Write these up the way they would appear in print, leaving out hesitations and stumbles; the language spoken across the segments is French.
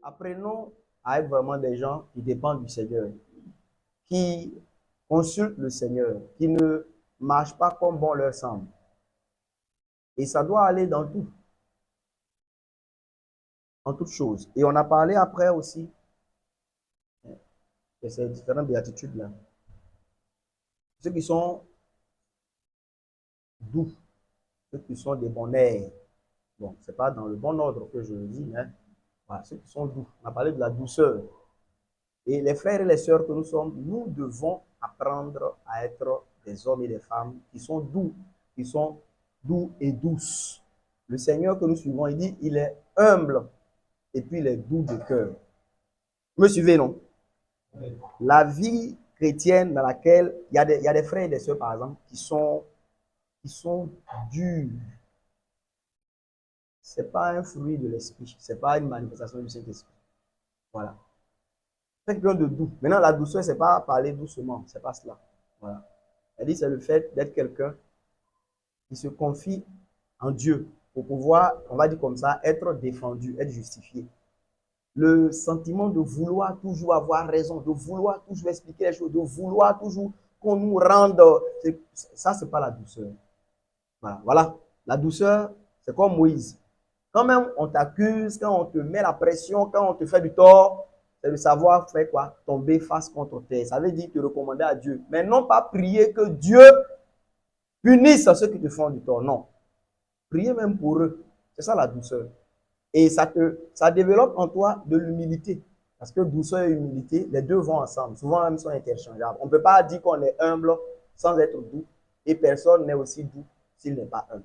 Apprenons à être vraiment des gens qui dépendent du Seigneur, qui consultent le Seigneur, qui ne marchent pas comme bon leur semble. Et ça doit aller dans tout, en toutes choses. Et on a parlé après aussi de ces différentes béatitudes-là. Ceux qui sont doux, ceux qui sont des bonnets. Bon, ce n'est pas dans le bon ordre que je le dis, mais voilà, ceux qui sont doux. On a parlé de la douceur. Et les frères et les sœurs que nous sommes, nous devons apprendre à être des hommes et des femmes qui sont doux et douces. Le Seigneur que nous suivons, il dit, il est humble et puis il est doux de cœur. Vous me suivez, non? La vie chrétienne dans laquelle il y a des frères et des sœurs, par exemple, qui sont durs. Ce n'est pas un fruit de l'esprit, ce n'est pas une manifestation du Saint-Esprit. Voilà. Quelqu'un de doux. Maintenant, la douceur, ce n'est pas parler doucement, ce n'est pas cela. Voilà. Elle dit, c'est le fait d'être quelqu'un qui se confie en Dieu pour pouvoir, on va dire comme ça, être défendu, être justifié. Le sentiment de vouloir toujours avoir raison, de vouloir toujours expliquer les choses, de vouloir toujours qu'on nous rende, ça, ce n'est pas la douceur. Voilà. Voilà. La douceur, c'est comme Moïse. Quand même on t'accuse, quand on te met la pression, quand on te fait du tort, c'est de savoir faire quoi? Tomber face contre terre. Ça veut dire te recommander à Dieu. Mais non pas prier que Dieu punisse ceux qui te font du tort. Non. Prier même pour eux. C'est ça la douceur. Et ça développe en toi de l'humilité. Parce que douceur et humilité, les deux vont ensemble. Souvent même sont interchangeables. On ne peut pas dire qu'on est humble sans être doux. Et personne n'est aussi doux s'il n'est pas humble.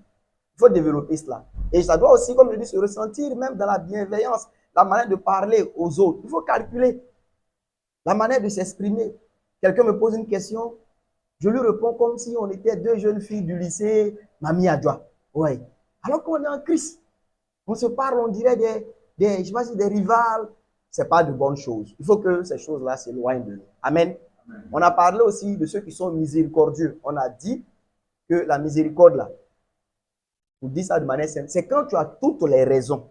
Il faut développer cela. Et ça doit aussi, comme je dis, se ressentir même dans la bienveillance, la manière de parler aux autres. Il faut calculer la manière de s'exprimer. Quelqu'un me pose une question, je lui réponds comme si on était deux jeunes filles du lycée Mami Adjoa. Ouais. Alors qu'on est en Christ. On se parle, on dirait je sais pas si des rivales. Ce n'est pas de bonnes choses. Il faut que ces choses-là s'éloignent de nous. Amen. Amen. On a parlé aussi de ceux qui sont miséricordieux. On a dit que la miséricorde, là, pour dire ça de manière simple, c'est quand tu as toutes les raisons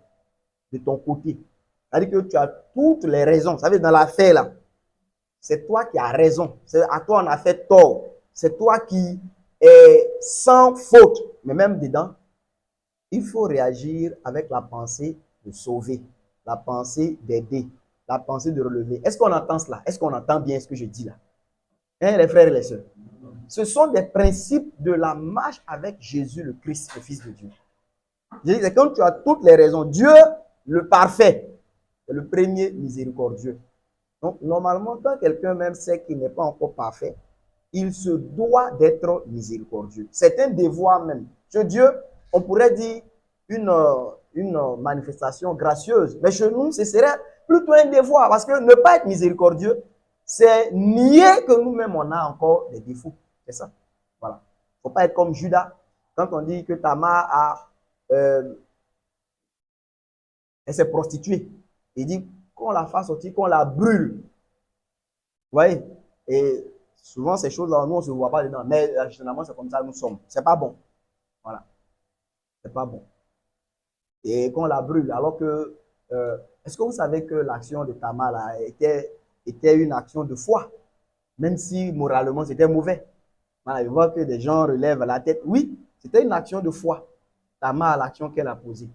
de ton côté. C'est-à-dire que tu as toutes les raisons. Vous savez, dans l'affaire là, c'est toi qui as raison. C'est à toi on a fait tort. C'est toi qui es sans faute. Mais même dedans, il faut réagir avec la pensée de sauver, la pensée d'aider, la pensée de relever. Est-ce qu'on entend cela? Est-ce qu'on entend bien ce que je dis là? Hein, les frères et les sœurs? Ce sont des principes de la marche avec Jésus le Christ, le Fils de Dieu. Je dis, c'est quand tu as toutes les raisons. Dieu, le parfait, c'est le premier miséricordieux. Donc, normalement, quand quelqu'un même sait qu'il n'est pas encore parfait, il se doit d'être miséricordieux. C'est un devoir même. Chez Dieu, on pourrait dire une manifestation gracieuse. Mais chez nous, ce serait plutôt un devoir. Parce que ne pas être miséricordieux, c'est nier que nous-mêmes, on a encore des défauts. C'est ça. Voilà. Il ne faut pas être comme Judas. Quand on dit que Tamar elle s'est prostituée. Il dit qu'on la fasse sortir, qu'on la brûle. Vous voyez? Et souvent, ces choses-là, nous, on ne se voit pas dedans. Mais généralement, c'est comme ça que nous sommes. C'est pas bon. Voilà. C'est pas bon. Et qu'on la brûle. Alors que, est-ce que vous savez que l'action de Tamar là, était une action de foi? Même si moralement, c'était mauvais. Voilà, je vois que des gens relèvent la tête. Oui, c'était une action de foi. Tamar, l'action qu'elle a posée.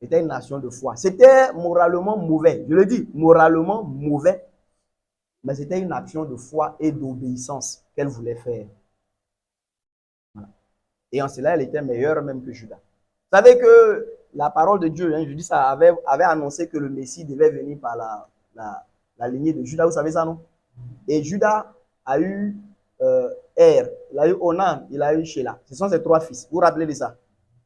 C'était une action de foi. C'était moralement mauvais. Je le dis, moralement mauvais. Mais c'était une action de foi et d'obéissance qu'elle voulait faire. Voilà. Et en cela, elle était meilleure même que Judas. Vous savez que la parole de Dieu, hein, je dis ça, avait annoncé que le Messie devait venir par la lignée de Judas. Vous savez ça, non? Et Judas a eu il a eu Onan, il a eu Sheila. Ce sont ses trois fils. Vous vous rappelez de ça?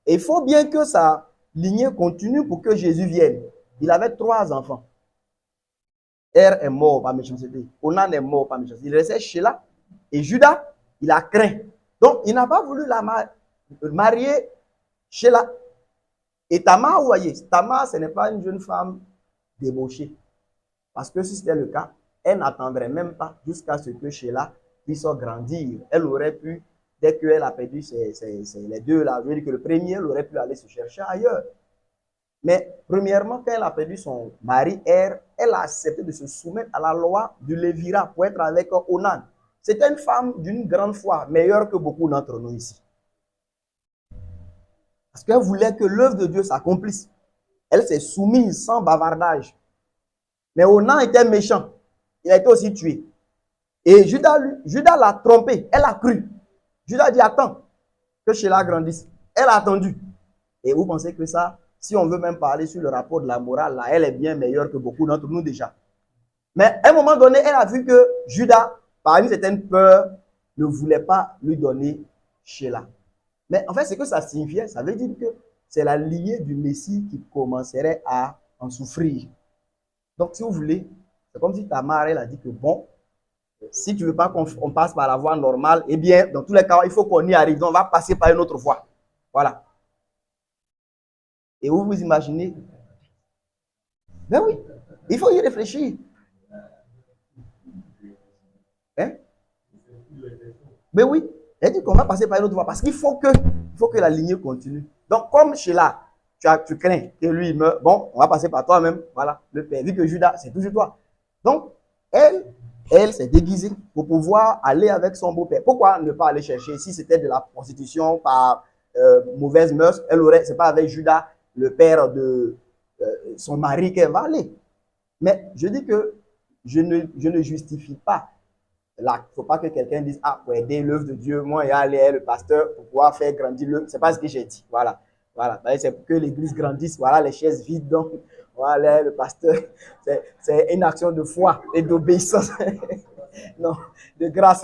Et il faut bien que sa lignée continue pour que Jésus vienne. Il avait trois enfants. Est mort par méchanceté. Onan est mort par méchanceté. Il restait Sheila. Et Judas, il a craint. Donc, il n'a pas voulu la marier Sheila. Et Tamar, vous voyez, Tamar, ce n'est pas une jeune femme débauchée. Parce que si c'était le cas, elle n'attendrait même pas jusqu'à ce que Sheila puisse grandir. Elle aurait pu, dès qu'elle a perdu les deux là, je veux dire que le premier, elle aurait pu aller se chercher ailleurs. Mais premièrement, quand elle a perdu son mari, elle a accepté de se soumettre à la loi du Lévira pour être avec Onan. C'était une femme d'une grande foi, meilleure que beaucoup d'entre nous ici. Parce qu'elle voulait que l'œuvre de Dieu s'accomplisse. Elle s'est soumise sans bavardage. Mais Onan était méchant. Il a été aussi tué. Et Judas l'a trompé. Elle a cru. Judas dit, attends, que Sheila grandisse. Elle a attendu. Et vous pensez que ça, si on veut même parler sur le rapport de la morale, là, elle est bien meilleure que beaucoup d'entre nous déjà. Mais à un moment donné, elle a vu que Judas, par une certaine peur, ne voulait pas lui donner Sheila. Mais en fait, ce que ça signifiait, ça veut dire que c'est la lignée du Messie qui commencerait à en souffrir. Donc, si vous voulez, c'est comme si ta mère, elle a dit que bon, si tu ne veux pas qu'on passe par la voie normale, eh bien, dans tous les cas, il faut qu'on y arrive. Donc, on va passer par une autre voie. Voilà. Et vous vous imaginez? Ben oui, il faut y réfléchir. Hein? Ben oui, elle dit qu'on va passer par une autre voie parce qu'il faut que la lignée continue. Donc, comme Sheila, tu crains que lui il meure, bon, on va passer par toi-même. Voilà, le père. Vu que Judas, c'est toujours toi. Donc, elle s'est déguisée pour pouvoir aller avec son beau-père. Pourquoi ne pas aller chercher? Si c'était de la prostitution par mauvaise mœurs, elle aurait, c'est pas avec Judas, le père de son mari, qu'elle va aller. Mais je dis que je ne justifie pas. Là, il ne faut pas que quelqu'un dise, ah, pour aider l'œuvre de Dieu, moi, il y a aller le pasteur pour pouvoir faire grandir l'œuvre. Ce n'est pas ce que j'ai dit. Voilà. Voilà. C'est pour que l'église grandisse. Voilà les chaises vides. Donc, voilà, le pasteur, c'est une action de foi et d'obéissance. Non, de grâce.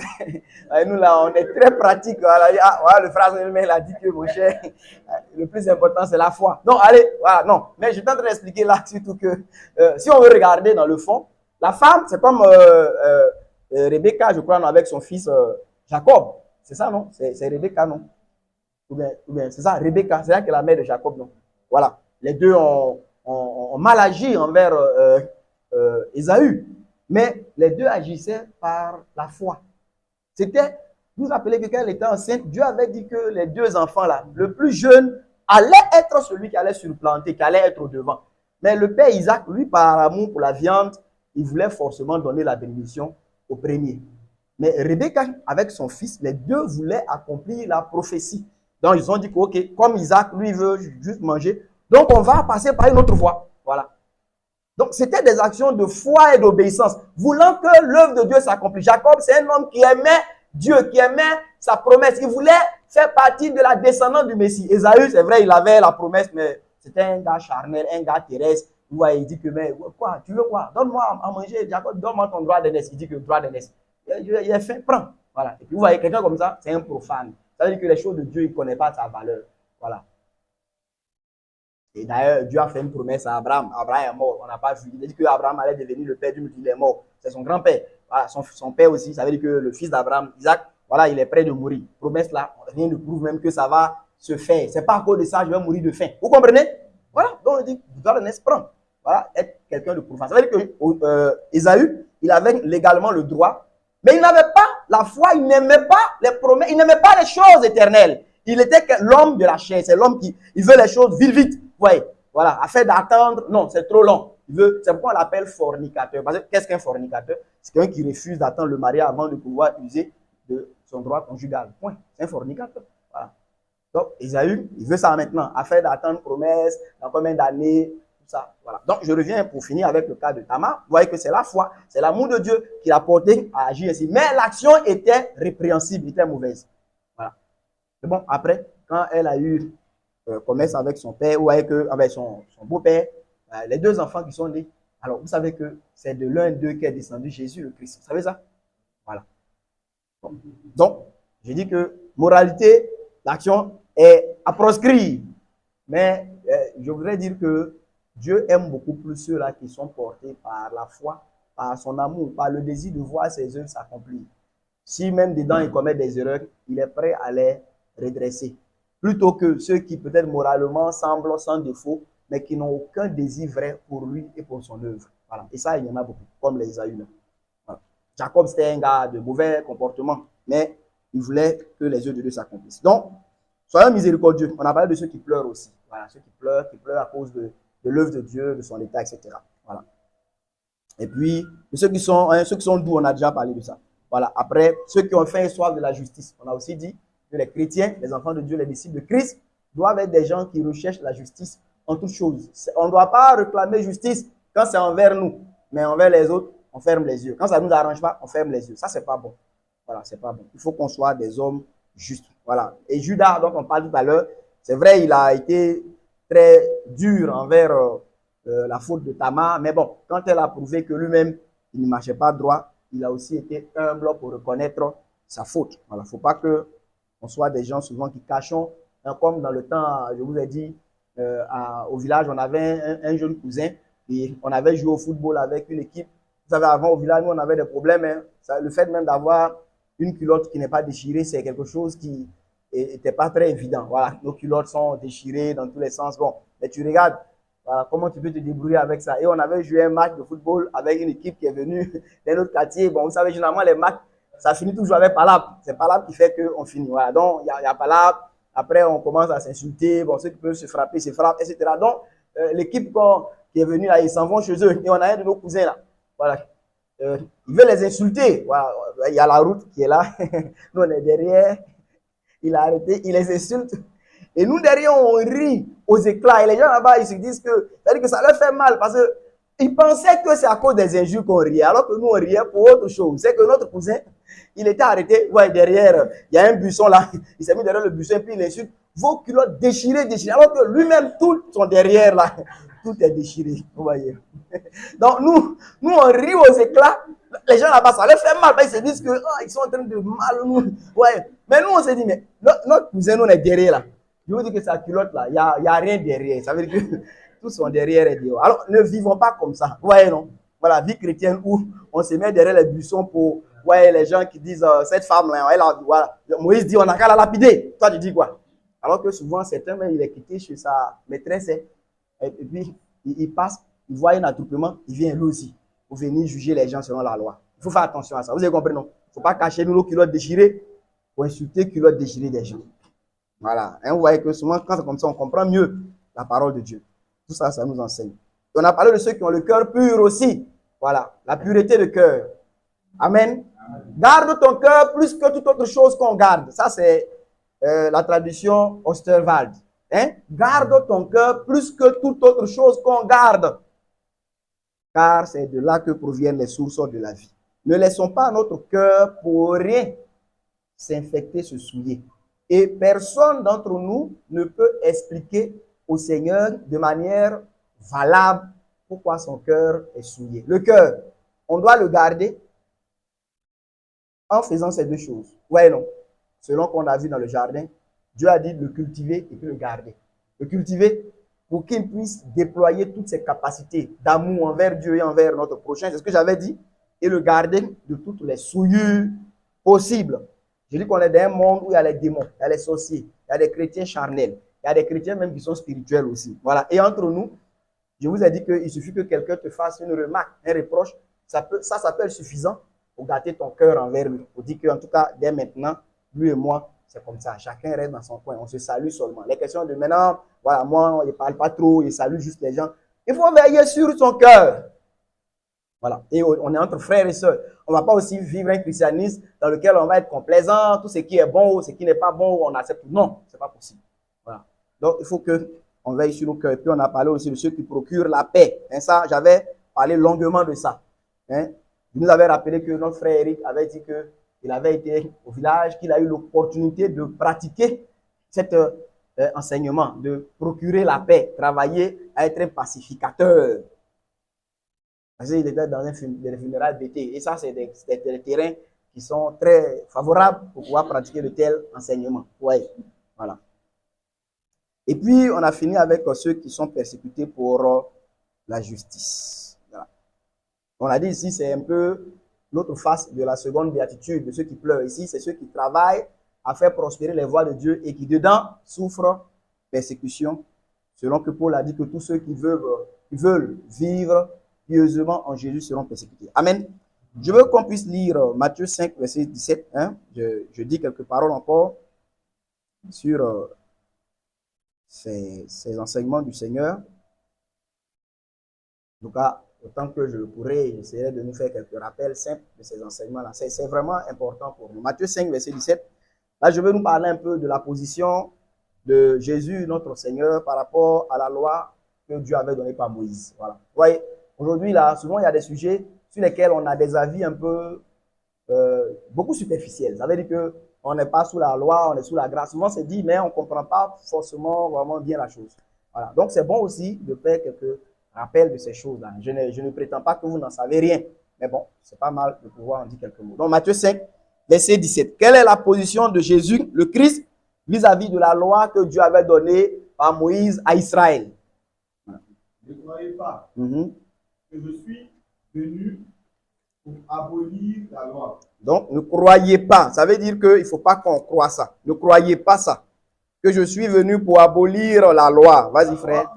Nous, là, on est très pratique. Voilà, ah, voilà le frère il a dit que, mon cher, le plus important, c'est la foi. Non, allez, voilà, non. Mais je suis en train d'expliquer là, surtout que si on veut regarder dans le fond, la femme, c'est comme Rebecca, je crois, non, avec son fils Jacob. C'est ça, non? C'est Rebecca, non? Ou bien c'est ça, Rebecca, c'est là que la mère de Jacob, non? Voilà. Les deux ont mal agi envers Ésaü. Mais les deux agissaient par la foi. C'était, vous vous rappelez que quand elle était enceinte, Dieu avait dit que les deux enfants-là, le plus jeune, allait être celui qui allait surplanter, qui allait être au devant. Mais le père Isaac, lui, par amour pour la viande, il voulait forcément donner la bénédiction au premier. Mais Rebecca, avec son fils, les deux voulaient accomplir la prophétie. Donc, ils ont dit que, ok, comme Isaac, lui, veut juste manger, donc on va passer par une autre voie. Voilà. Donc, c'était des actions de foi et d'obéissance, voulant que l'œuvre de Dieu s'accomplisse. Jacob, c'est un homme qui aimait Dieu, qui aimait sa promesse. Il voulait faire partie de la descendance du Messie. Ésaü, c'est vrai, il avait la promesse, mais c'était un gars charnel, un gars terrestre. Il dit que, mais quoi, tu veux quoi? Donne-moi à manger, Jacob, donne-moi ton droit d'aînesse. Il dit que le droit d'aînesse. Il est faim, prends. Voilà. Et puis, vous voyez, quelqu'un comme ça, c'est un profane. Ça veut dire que les choses de Dieu, il ne connaît pas sa valeur. Voilà. Et d'ailleurs, Dieu a fait une promesse à Abraham. Abraham est mort, on n'a pas vu. Il a dit qu'Abraham allait devenir le père du monde, il est mort. C'est son grand-père. Voilà, son père aussi, ça veut dire que le fils d'Abraham, Isaac, voilà, il est près de mourir. Promesse là, rien ne prouve même que ça va se faire. C'est pas à cause de ça, je vais mourir de faim. Vous comprenez? Voilà, donc on dit, vous dois le prendre. Voilà, être quelqu'un de profane. Ça veut dire que Ésaü, il avait légalement le droit, mais il n'avait pas la foi, il n'aimait pas les promesses, il n'aimait pas les choses éternelles. Il était l'homme de la chair, c'est l'homme qui il veut les choses vite, vite. Ouais, voilà, afin d'attendre, non, c'est trop long. C'est pourquoi on l'appelle fornicateur. Parce que qu'est-ce qu'un fornicateur? C'est quelqu'un qui refuse d'attendre le mariage avant de pouvoir user de son droit conjugal. Point. C'est un fornicateur. Voilà. Donc, Ésaü, il veut ça maintenant, afin d'attendre promesse, dans combien d'années, tout ça. Voilà. Donc, je reviens pour finir avec le cas de Tamar. Vous voyez que c'est la foi, c'est l'amour de Dieu qui l'a porté à agir ainsi. Mais l'action était répréhensible, était mauvaise. Voilà. C'est bon, après, quand elle a eu commerce avec son père ou avec son beau-père, les deux enfants qui sont nés. Alors, vous savez que c'est de l'un d'eux qu'est descendu Jésus, le Christ. Vous savez ça? Voilà. Bon. Donc, je dis que moralité, l'action est à proscrire. Mais je voudrais dire que Dieu aime beaucoup plus ceux-là qui sont portés par la foi, par son amour, par le désir de voir ses œuvres s'accomplir. Si même dedans il commet des erreurs, il est prêt à les redresser. Plutôt que ceux qui peut-être moralement semblent sans défaut, mais qui n'ont aucun désir vrai pour lui et pour son œuvre. Voilà. Et ça, il y en a beaucoup, comme les Ésaü. Voilà. Jacob, c'était un gars de mauvais comportement, mais il voulait que les œuvres de Dieu s'accomplissent. Donc, soyons miséricordieux. On a parlé de ceux qui pleurent aussi. Voilà, ceux qui pleurent à cause de de l'œuvre de Dieu, de son état, etc. Voilà. Et puis, ceux qui sont doux, on a déjà parlé de ça. Voilà. Après, ceux qui ont faim et soif de la justice. On a aussi dit que les chrétiens, les enfants de Dieu, les disciples de Christ, doivent être des gens qui recherchent la justice en toutes choses. On ne doit pas réclamer justice quand c'est envers nous, mais envers les autres, on ferme les yeux. Quand ça ne nous arrange pas, on ferme les yeux. Ça, c'est pas bon. Voilà, c'est pas bon. Il faut qu'on soit des hommes justes. Voilà. Et Judas, dont on parle tout à l'heure, c'est vrai, il a été très dur envers la faute de Tamar, mais bon, quand elle a prouvé que lui-même, il ne marchait pas droit, il a aussi été humble pour reconnaître sa faute. Voilà, il ne faut pas qu'on soit des gens souvent qui cachons, hein, comme dans le temps, je vous ai dit, au village, on avait un jeune cousin et on avait joué au football avec une équipe. Vous savez, avant au village, nous, on avait des problèmes. Hein. Ça, le fait même d'avoir une culotte qui n'est pas déchirée, c'est quelque chose qui n'était pas très évident. Voilà, nos culottes sont déchirées dans tous les sens. Bon, mais tu regardes, voilà, comment tu peux te débrouiller avec ça. Et on avait joué un match de football avec une équipe qui est venue d'un autre quartier. Bon, vous savez, généralement, les matchs, ça finit toujours avec palabre. C'est palabre qui fait qu'on finit. Voilà, donc il y a palabre. Après, on commence à s'insulter. Bon, ceux qui peuvent se frapper, se frappent, etc. Donc, l'équipe qui est venue là, ils s'en vont chez eux. Et on a un de nos cousins là. Voilà. Il veut les insulter. Voilà. Il y a la route qui est là. Nous, on est derrière. Il a arrêté. Il les insulte. Et nous, derrière, on rit aux éclats. Et les gens là-bas, ils se disent que ça leur fait mal parce qu'ils pensaient que c'est à cause des injures qu'on riait, alors que nous, on riait pour autre chose. C'est que notre cousin, il était arrêté. Ouais, derrière, il y a un buisson là. Il s'est mis derrière le buisson et puis il insulte. Vos culottes déchirées, déchirées. Alors que lui-même, tout son derrière là, tout est déchiré. Vous voyez. Donc, nous, on rit aux éclats. Les gens là-bas, ça leur fait mal. Ils se disent que ils sont en train de mal. Nous. Ouais. Mais nous, on se dit, mais notre cousin, nous, on est derrière là. Je vous dis que sa culotte là, il n'y a rien derrière. Ça veut dire que tout son derrière est dehors. Alors, ne vivons pas comme ça. Vous voyez, non? Voilà, vie chrétienne où on se met derrière les buissons pour. Ouais, les gens qui disent, cette femme-là, elle a. Voilà. Moïse dit, on n'a qu'à la lapider. Toi, tu dis quoi? Alors que souvent, certains, même, il est quitté chez sa maîtresse. Et puis, il passe, il voit un attroupement, il vient lui aussi pour venir juger les gens selon la loi. Il faut faire attention à ça. Vous avez compris, non? Il ne faut pas cacher nos culottes déchirées pour insulter culottes déchirées des gens. Voilà. Et vous voyez que souvent, quand c'est comme ça, on comprend mieux la parole de Dieu. Tout ça, ça nous enseigne. Et on a parlé de ceux qui ont le cœur pur aussi. Voilà. La pureté de cœur. Amen. Garde ton cœur plus que toute autre chose qu'on garde. Ça, c'est la traduction Osterwald. Hein? Garde ton cœur plus que toute autre chose qu'on garde. Car c'est de là que proviennent les sources de la vie. Ne laissons pas notre cœur pour rien s'infecter, se souiller. Et personne d'entre nous ne peut expliquer au Seigneur de manière valable pourquoi son cœur est souillé. Le cœur, on doit le garder en faisant ces deux choses. Ouais, non. Selon qu'on a vu dans le jardin, Dieu a dit de le cultiver et de le garder. Le cultiver pour qu'il puisse déployer toutes ses capacités d'amour envers Dieu et envers notre prochain. C'est ce que j'avais dit. Et le garder de toutes les souillures possibles. Je dis qu'on est dans un monde où il y a les démons, il y a les sorciers, il y a des chrétiens charnels, il y a des chrétiens même qui sont spirituels aussi. Voilà. Et entre nous, je vous ai dit qu'il suffit que quelqu'un te fasse une remarque, un reproche, ça peut être suffisant pour gâter ton cœur envers lui. Pour dire qu'en tout cas, dès maintenant, lui et moi, c'est comme ça. Chacun reste dans son coin. On se salue seulement. Les questions de maintenant, voilà, moi, il ne parle pas trop, il salue juste les gens. Il faut veiller sur son cœur. Voilà. Et on est entre frères et sœurs. On ne va pas aussi vivre un christianisme dans lequel on va être complaisant, tout ce qui est bon ou ce qui n'est pas bon, on accepte. Non, ce n'est pas possible. Voilà. Donc, il faut qu'on veille sur nos cœurs. Et puis, on a parlé aussi de ceux qui procurent la paix. Hein, ça, j'avais parlé longuement de ça. Hein. Je nous avais rappelé que notre frère Eric avait dit qu'il avait été au village, qu'il a eu l'opportunité de pratiquer cet enseignement, de procurer la paix, travailler à être un pacificateur. Parce qu'il était dans des funérailles d'été. Et ça, c'est des terrains qui sont très favorables pour pouvoir pratiquer de tels enseignements. Ouais. Voilà. Et puis, on a fini avec ceux qui sont persécutés pour la justice. Voilà. On a dit ici, c'est un peu l'autre face de la seconde béatitude, de ceux qui pleurent. Ici, c'est ceux qui travaillent à faire prospérer les voies de Dieu et qui, dedans, souffrent persécution. Selon que Paul a dit que tous ceux qui veulent vivre pieusement en Jésus seront persécutés. Amen. Je veux qu'on puisse lire Matthieu 5, verset 17. Hein. Je dis quelques paroles encore sur ces enseignements du Seigneur. En tout cas, autant que je le pourrai, j'essaierai de nous faire quelques rappels simples de ces enseignements-là. C'est vraiment important pour nous. Matthieu 5, verset 17. Là, je vais nous parler un peu de la position de Jésus, notre Seigneur, par rapport à la loi que Dieu avait donnée par Moïse. Voilà. Vous voyez, aujourd'hui, là, souvent, il y a des sujets sur lesquels on a des avis un peu, beaucoup superficiels. Ça veut dire qu'on n'est pas sous la loi, on est sous la grâce. Souvent, c'est dit, mais on ne comprend pas forcément vraiment bien la chose. Voilà. Donc, c'est bon aussi de faire quelques rappels de ces choses-là. Je ne prétends pas que vous n'en savez rien. Mais bon, c'est pas mal de pouvoir en dire quelques mots. Donc, Matthieu 5, verset 17. Quelle est la position de Jésus, le Christ, vis-à-vis de la loi que Dieu avait donnée par Moïse à Israël? Ne croyez pas que je suis venu pour abolir la loi. Donc, ne croyez pas. Ça veut dire qu'il ne faut pas qu'on croie ça. Ne croyez pas ça. Que je suis venu pour abolir la loi. Vas-y, frère.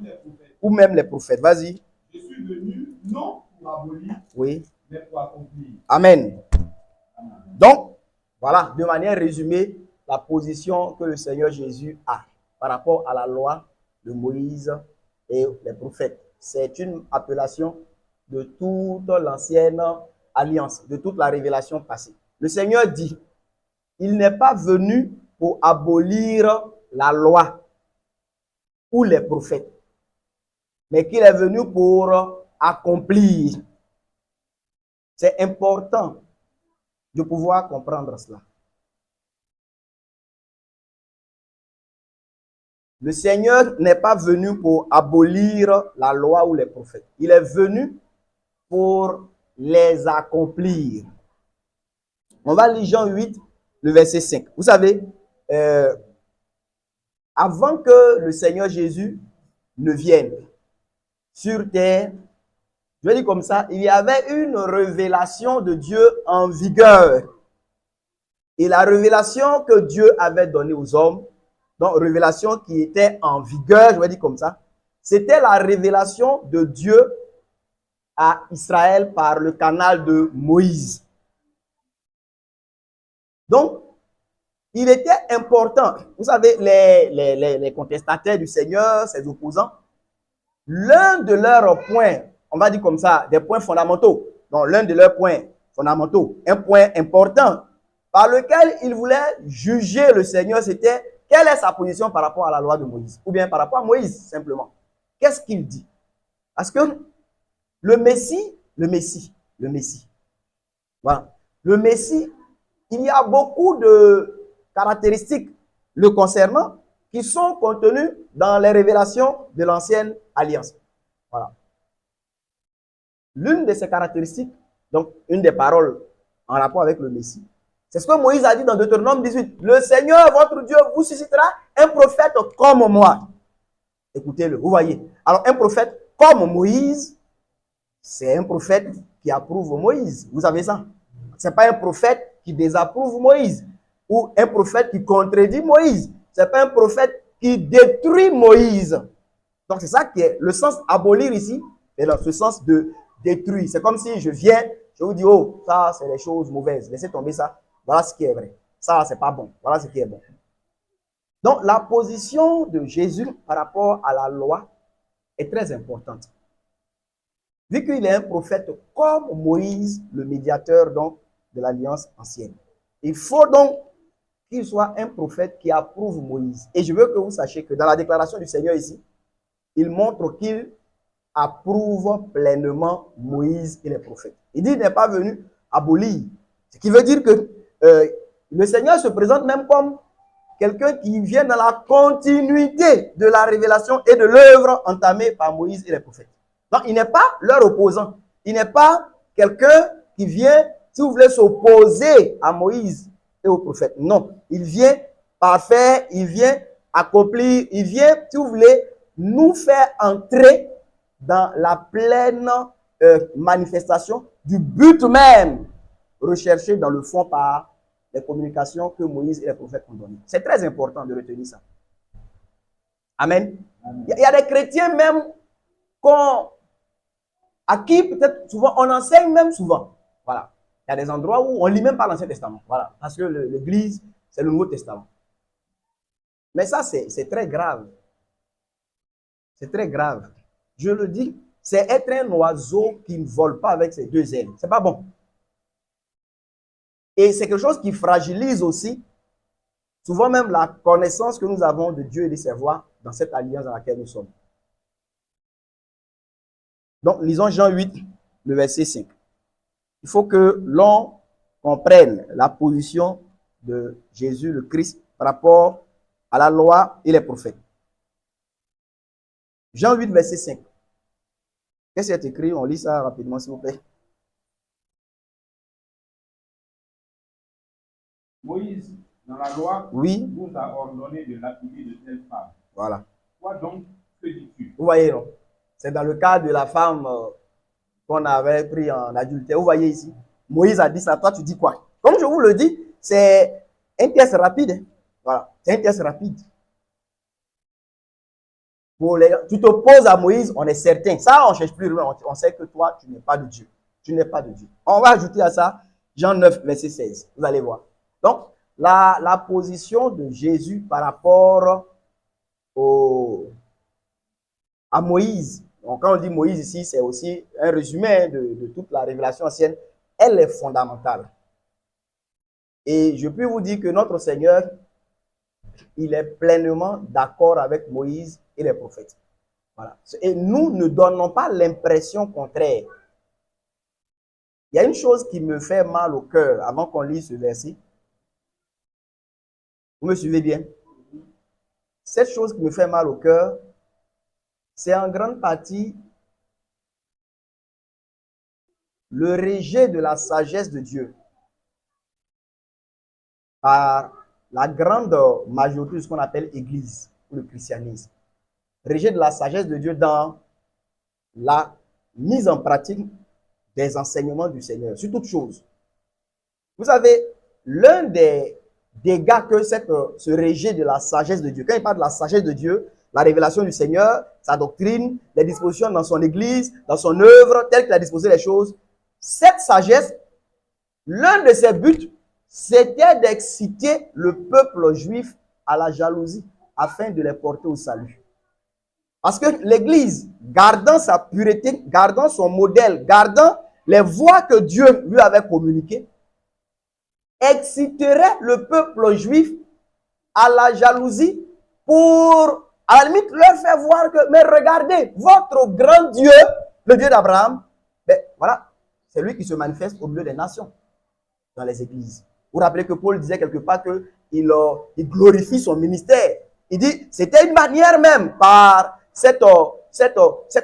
Ou même les prophètes. Vas-y. Je suis venu non pour abolir, oui, mais pour accomplir. Amen. Donc, voilà, de manière résumée, la position que le Seigneur Jésus a par rapport à la loi de Moïse et les prophètes. C'est une appellation de toute l'ancienne alliance, de toute la révélation passée. Le Seigneur dit, il n'est pas venu pour abolir la loi ou les prophètes, mais qu'il est venu pour accomplir. C'est important de pouvoir comprendre cela. Le Seigneur n'est pas venu pour abolir la loi ou les prophètes. Il est venu pour les accomplir. On va lire Jean 8, le verset 5. Vous savez, avant que le Seigneur Jésus ne vienne sur terre, je vais dire comme ça, il y avait une révélation de Dieu en vigueur. Et la révélation que Dieu avait donnée aux hommes, donc révélation qui était en vigueur, je vais dire comme ça, c'était la révélation de Dieu à Israël par le canal de Moïse. Donc, il était important, vous savez, les contestataires du Seigneur, ses opposants, l'un de leurs points, on va dire comme ça, des points fondamentaux, donc l'un de leurs points fondamentaux, un point important, par lequel ils voulaient juger le Seigneur, c'était quelle est sa position par rapport à la loi de Moïse, ou bien par rapport à Moïse, simplement. Qu'est-ce qu'il dit? Parce que le Messie, voilà, le Messie, il y a beaucoup de caractéristiques le concernant qui sont contenues dans les révélations de l'ancienne alliance. Voilà. L'une de ces caractéristiques, donc une des paroles en rapport avec le Messie, c'est ce que Moïse a dit dans Deutéronome 18. Le Seigneur, votre Dieu, vous suscitera un prophète comme moi. Écoutez-le, vous voyez. Alors, un prophète comme Moïse, c'est un prophète qui approuve Moïse. Vous savez ça? Ce n'est pas un prophète qui désapprouve Moïse ou un prophète qui contredit Moïse. Ce n'est pas un prophète qui détruit Moïse. Donc, c'est ça qui est le sens abolir ici, et dans ce sens de détruire. C'est comme si je viens, je vous dis, oh, ça, c'est les choses mauvaises. Laissez tomber ça. Voilà ce qui est vrai. Ça, c'est pas bon. Voilà ce qui est bon. Donc, la position de Jésus par rapport à la loi est très importante. Vu qu'il est un prophète comme Moïse, le médiateur donc de l'alliance ancienne. Il faut donc qu'il soit un prophète qui approuve Moïse. Et je veux que vous sachiez que dans la déclaration du Seigneur ici, il montre qu'il approuve pleinement Moïse et les prophètes. Il dit qu'il n'est pas venu abolir. Ce qui veut dire que le Seigneur se présente même comme quelqu'un qui vient dans la continuité de la révélation et de l'œuvre entamée par Moïse et les prophètes. Donc, il n'est pas leur opposant. Il n'est pas quelqu'un qui vient, si vous voulez, s'opposer à Moïse et aux prophètes. Non, il vient parfait, il vient accomplir, il vient, si vous voulez, nous faire entrer dans la pleine manifestation du but même recherché dans le fond par les communications que Moïse et les prophètes ont données. C'est très important de retenir ça. Amen. Il y a des chrétiens même à qui peut-être souvent, on enseigne même souvent. Voilà. Il y a des endroits où on ne lit même pas l'Ancien Testament. Voilà. Parce que l'Église, c'est le Nouveau Testament. Mais ça, c'est très grave. C'est très grave. Je le dis c'est être un oiseau qui ne vole pas avec ses deux ailes. C'est pas bon. Et c'est quelque chose qui fragilise aussi, souvent même la connaissance que nous avons de Dieu et de ses voies dans cette alliance dans laquelle nous sommes. Donc, lisons Jean 8, le verset 5. Il faut que l'on comprenne la position de Jésus, le Christ, par rapport à la loi et les prophètes. Jean 8, verset 5. Qu'est-ce qui est écrit? On lit ça rapidement, s'il vous plaît. Moïse, dans la loi, oui, vous a ordonné de lapider de telles femmes. Voilà. Quoi donc, que dis-tu? Vous voyez, non? C'est dans le cas de la femme qu'on avait pris en adultère. Vous voyez ici, Moïse a dit ça. Toi, tu dis quoi? Comme je vous le dis, c'est un test rapide. Hein? Voilà, c'est un test rapide. Tu t'opposes à Moïse, on est certain. Ça, on ne cherche plus. On sait que toi, tu n'es pas de Dieu. Tu n'es pas de Dieu. On va ajouter à ça Jean 9, verset 16. Vous allez voir. Donc, la position de Jésus par rapport à Moïse. Donc, quand on dit Moïse ici, c'est aussi un résumé de toute la révélation ancienne. Elle est fondamentale. Et je peux vous dire que notre Seigneur, il est pleinement d'accord avec Moïse et les prophètes. Voilà. Et nous ne donnons pas l'impression contraire. Il y a une chose qui me fait mal au cœur avant qu'on lise ce verset. Vous me suivez bien? Cette chose qui me fait mal au cœur, c'est en grande partie le rejet de la sagesse de Dieu par la grande majorité de ce qu'on appelle Église ou le christianisme. Rejet de la sagesse de Dieu dans la mise en pratique des enseignements du Seigneur, sur toute chose. Vous savez, l'un des dégâts que ce rejet de la sagesse de Dieu, quand il parle de la sagesse de Dieu, la révélation du Seigneur, sa doctrine, les dispositions dans son Église, dans son œuvre, telle qu'il a disposé les choses, cette sagesse, l'un de ses buts, c'était d'exciter le peuple juif à la jalousie, afin de les porter au salut. Parce que l'Église, gardant sa pureté, gardant son modèle, gardant les voies que Dieu lui avait communiquées, exciterait le peuple juif à la jalousie pour, à la limite, leur faire voir que, mais regardez, votre grand Dieu, le Dieu d'Abraham, ben voilà, c'est lui qui se manifeste au milieu des nations, dans les églises. Vous vous rappelez que Paul disait quelque part qu'il glorifie son ministère. Il dit, c'était une manière même, par cette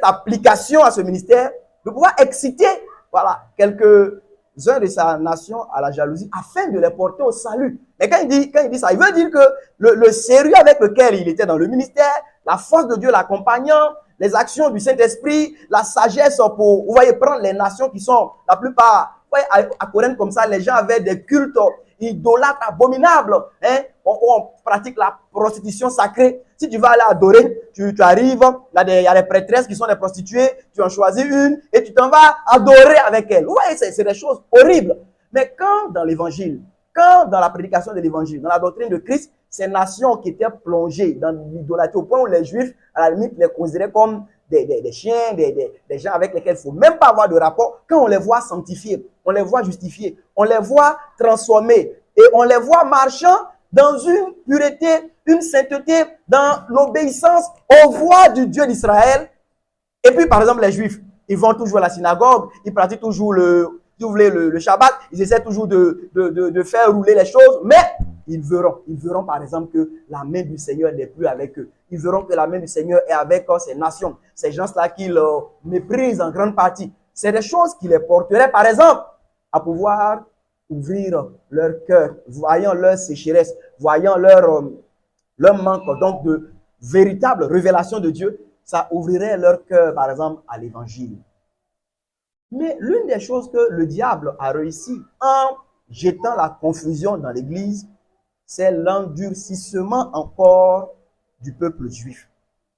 application à ce ministère, de pouvoir exciter, voilà, quelques-uns de sa nation à la jalousie, afin de les porter au salut. Mais quand il dit ça, il veut dire que le sérieux avec lequel il était dans le ministère, la force de Dieu l'accompagnant, les actions du Saint-Esprit, la sagesse pour, vous voyez, prendre les nations qui sont, la plupart, vous voyez, à Corinthe comme ça, les gens avaient des cultes idolâtres abominables, hein, on pratique la prostitution sacrée. Si tu vas aller adorer, tu arrives, il y a des prêtresses qui sont des prostituées, tu en choisis une et tu t'en vas adorer avec elle. Vous voyez, c'est des choses horribles. Mais quand dans l'évangile, quand dans la prédication de l'évangile, dans la doctrine de Christ, ces nations qui étaient plongées dans l'idolâtrie au point où les Juifs, à la limite, les considéraient comme des chiens, des gens avec lesquels il ne faut même pas avoir de rapport, quand on les voit sanctifiés, on les voit justifiés, on les voit transformés et on les voit marchant dans une pureté, une sainteté, dans l'obéissance aux voies du Dieu d'Israël. Et puis, par exemple, les Juifs, ils vont toujours à la synagogue, ils pratiquent toujours le Shabbat, ils essaient toujours de faire rouler les choses, mais ils verront par exemple que la main du Seigneur n'est plus avec eux. Ils verront que la main du Seigneur est avec ces nations, ces gens-là qu'ils méprisent en grande partie. C'est des choses qui les porteraient, par exemple, à pouvoir ouvrir leur cœur, voyant leur sécheresse, voyant leur manque donc de véritable révélation de Dieu, ça ouvrirait leur cœur, par exemple, à l'évangile. Mais l'une des choses que le diable a réussi en jetant la confusion dans l'Église, c'est l'endurcissement encore du peuple juif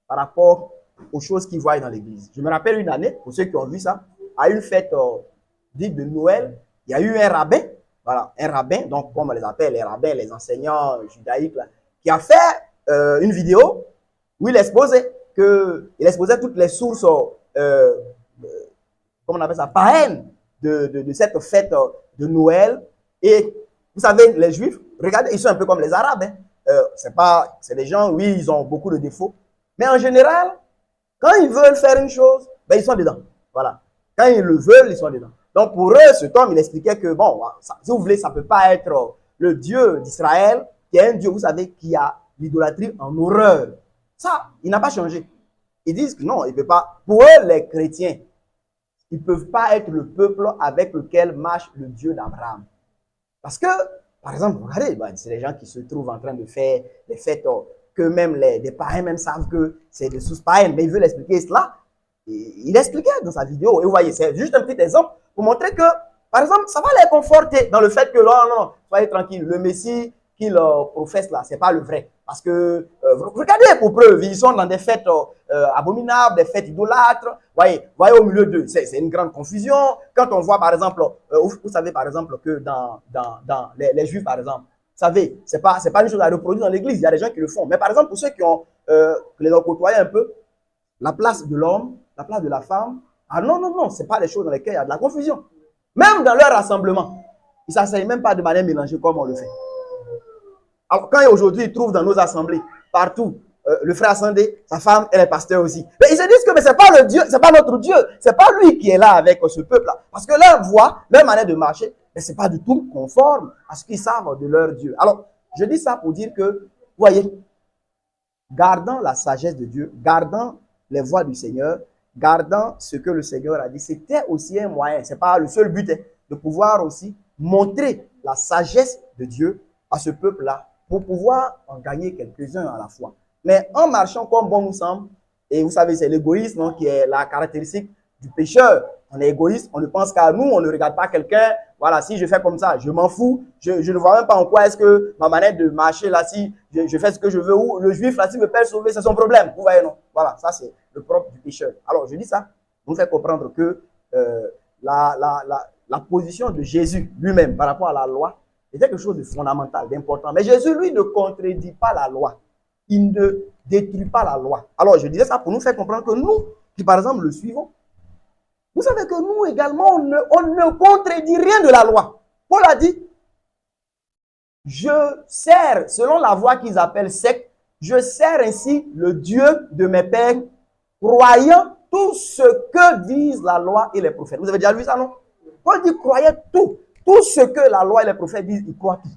par rapport aux choses qu'ils voient dans l'Église. Je me rappelle une année, pour ceux qui ont vu ça, à une fête dite de Noël, il y a eu un rabbin, voilà, un rabbin, donc comme on les appelle, les rabbins, les enseignants judaïques, là, qui a fait une vidéo où il exposait toutes les sources comment on appelle ça, païenne de cette fête de Noël. Et vous savez, les Juifs, regardez, ils sont un peu comme les Arabes. Hein. C'est des gens, oui, ils ont beaucoup de défauts. Mais en général, quand ils veulent faire une chose, ben, ils sont dedans. Voilà. Quand ils le veulent, ils sont dedans. Donc pour eux, cet homme, il expliquait que, bon, ça, si vous voulez, ça ne peut pas être le Dieu d'Israël, qui est un Dieu, vous savez, qui a l'idolâtrie en horreur. Ça, il n'a pas changé. Ils disent que non, il ne peut pas. Pour eux, les chrétiens, ils ne peuvent pas être le peuple avec lequel marche le Dieu d'Abraham. Parce que, par exemple, regardez, ben, c'est les gens qui se trouvent en train de faire des fêtes que même des païens même savent que c'est de sources païennes, mais ils veulent expliquer cela. Et il expliquait dans sa vidéo. Et vous voyez, c'est juste un petit exemple pour montrer que, par exemple, ça va les conforter dans le fait que, non, soyez tranquille, le Messie qu'ils professent là, ce n'est pas le vrai. Parce que, regardez pour preuve, ils sont dans des fêtes abominables, des fêtes idolâtres. Voyez au milieu d'eux, c'est une grande confusion. Quand on voit, par exemple, vous savez, par exemple, que dans les Juifs, par exemple, vous savez, c'est pas une chose à reproduire dans l'église, il y a des gens qui le font. Mais par exemple, pour ceux qui les ont côtoyés un peu, la place de l'homme, la place de la femme, ah non, ce n'est pas des choses dans lesquelles il y a de la confusion. Même dans leur rassemblement, ils ne s'asseyent même pas de manière mélangée comme on le fait. Alors, quand aujourd'hui, ils trouvent dans nos assemblées, partout, le frère Sandé, sa femme, elle est pasteur aussi. Mais ils se disent que ce n'est pas le Dieu, ce n'est pas notre Dieu, ce n'est pas lui qui est là avec ce peuple-là. Parce que leur voix, leur manière de marcher, ce n'est pas du tout conforme à ce qu'ils savent de leur Dieu. Alors, je dis ça pour dire que, vous voyez, gardant la sagesse de Dieu, gardant les voies du Seigneur, gardant ce que le Seigneur a dit, c'était aussi un moyen, ce n'est pas le seul but, hein, de pouvoir aussi montrer la sagesse de Dieu à ce peuple-là, pour pouvoir en gagner quelques-uns à la fois. Mais en marchant comme bon nous semble, et vous savez, c'est l'égoïsme qui est la caractéristique du pécheur. On est égoïste, on ne pense qu'à nous, on ne regarde pas quelqu'un. Voilà, si je fais comme ça, je m'en fous. Je ne vois même pas en quoi est-ce que ma manière de marcher là, si je fais ce que je veux, ou le juif là, s'il me peut sauver, c'est son problème. Vous voyez, non? Voilà, ça c'est le propre du pécheur. Alors, je dis ça pour nous faire comprendre que la position de Jésus lui-même par rapport à la loi, c'est quelque chose de fondamental, d'important. Mais Jésus, lui, ne contredit pas la loi. Il ne détruit pas la loi. Alors, je disais ça pour nous faire comprendre que nous, qui par exemple le suivons, vous savez que nous également, on ne contredit rien de la loi. Paul a dit, je sers, selon la voie qu'ils appellent secte, je sers ainsi le Dieu de mes pères, croyant tout ce que disent la loi et les prophètes. Vous avez déjà lu ça, non? Paul dit, croyez tout. Tout ce que la loi et les prophètes disent, il croit tout.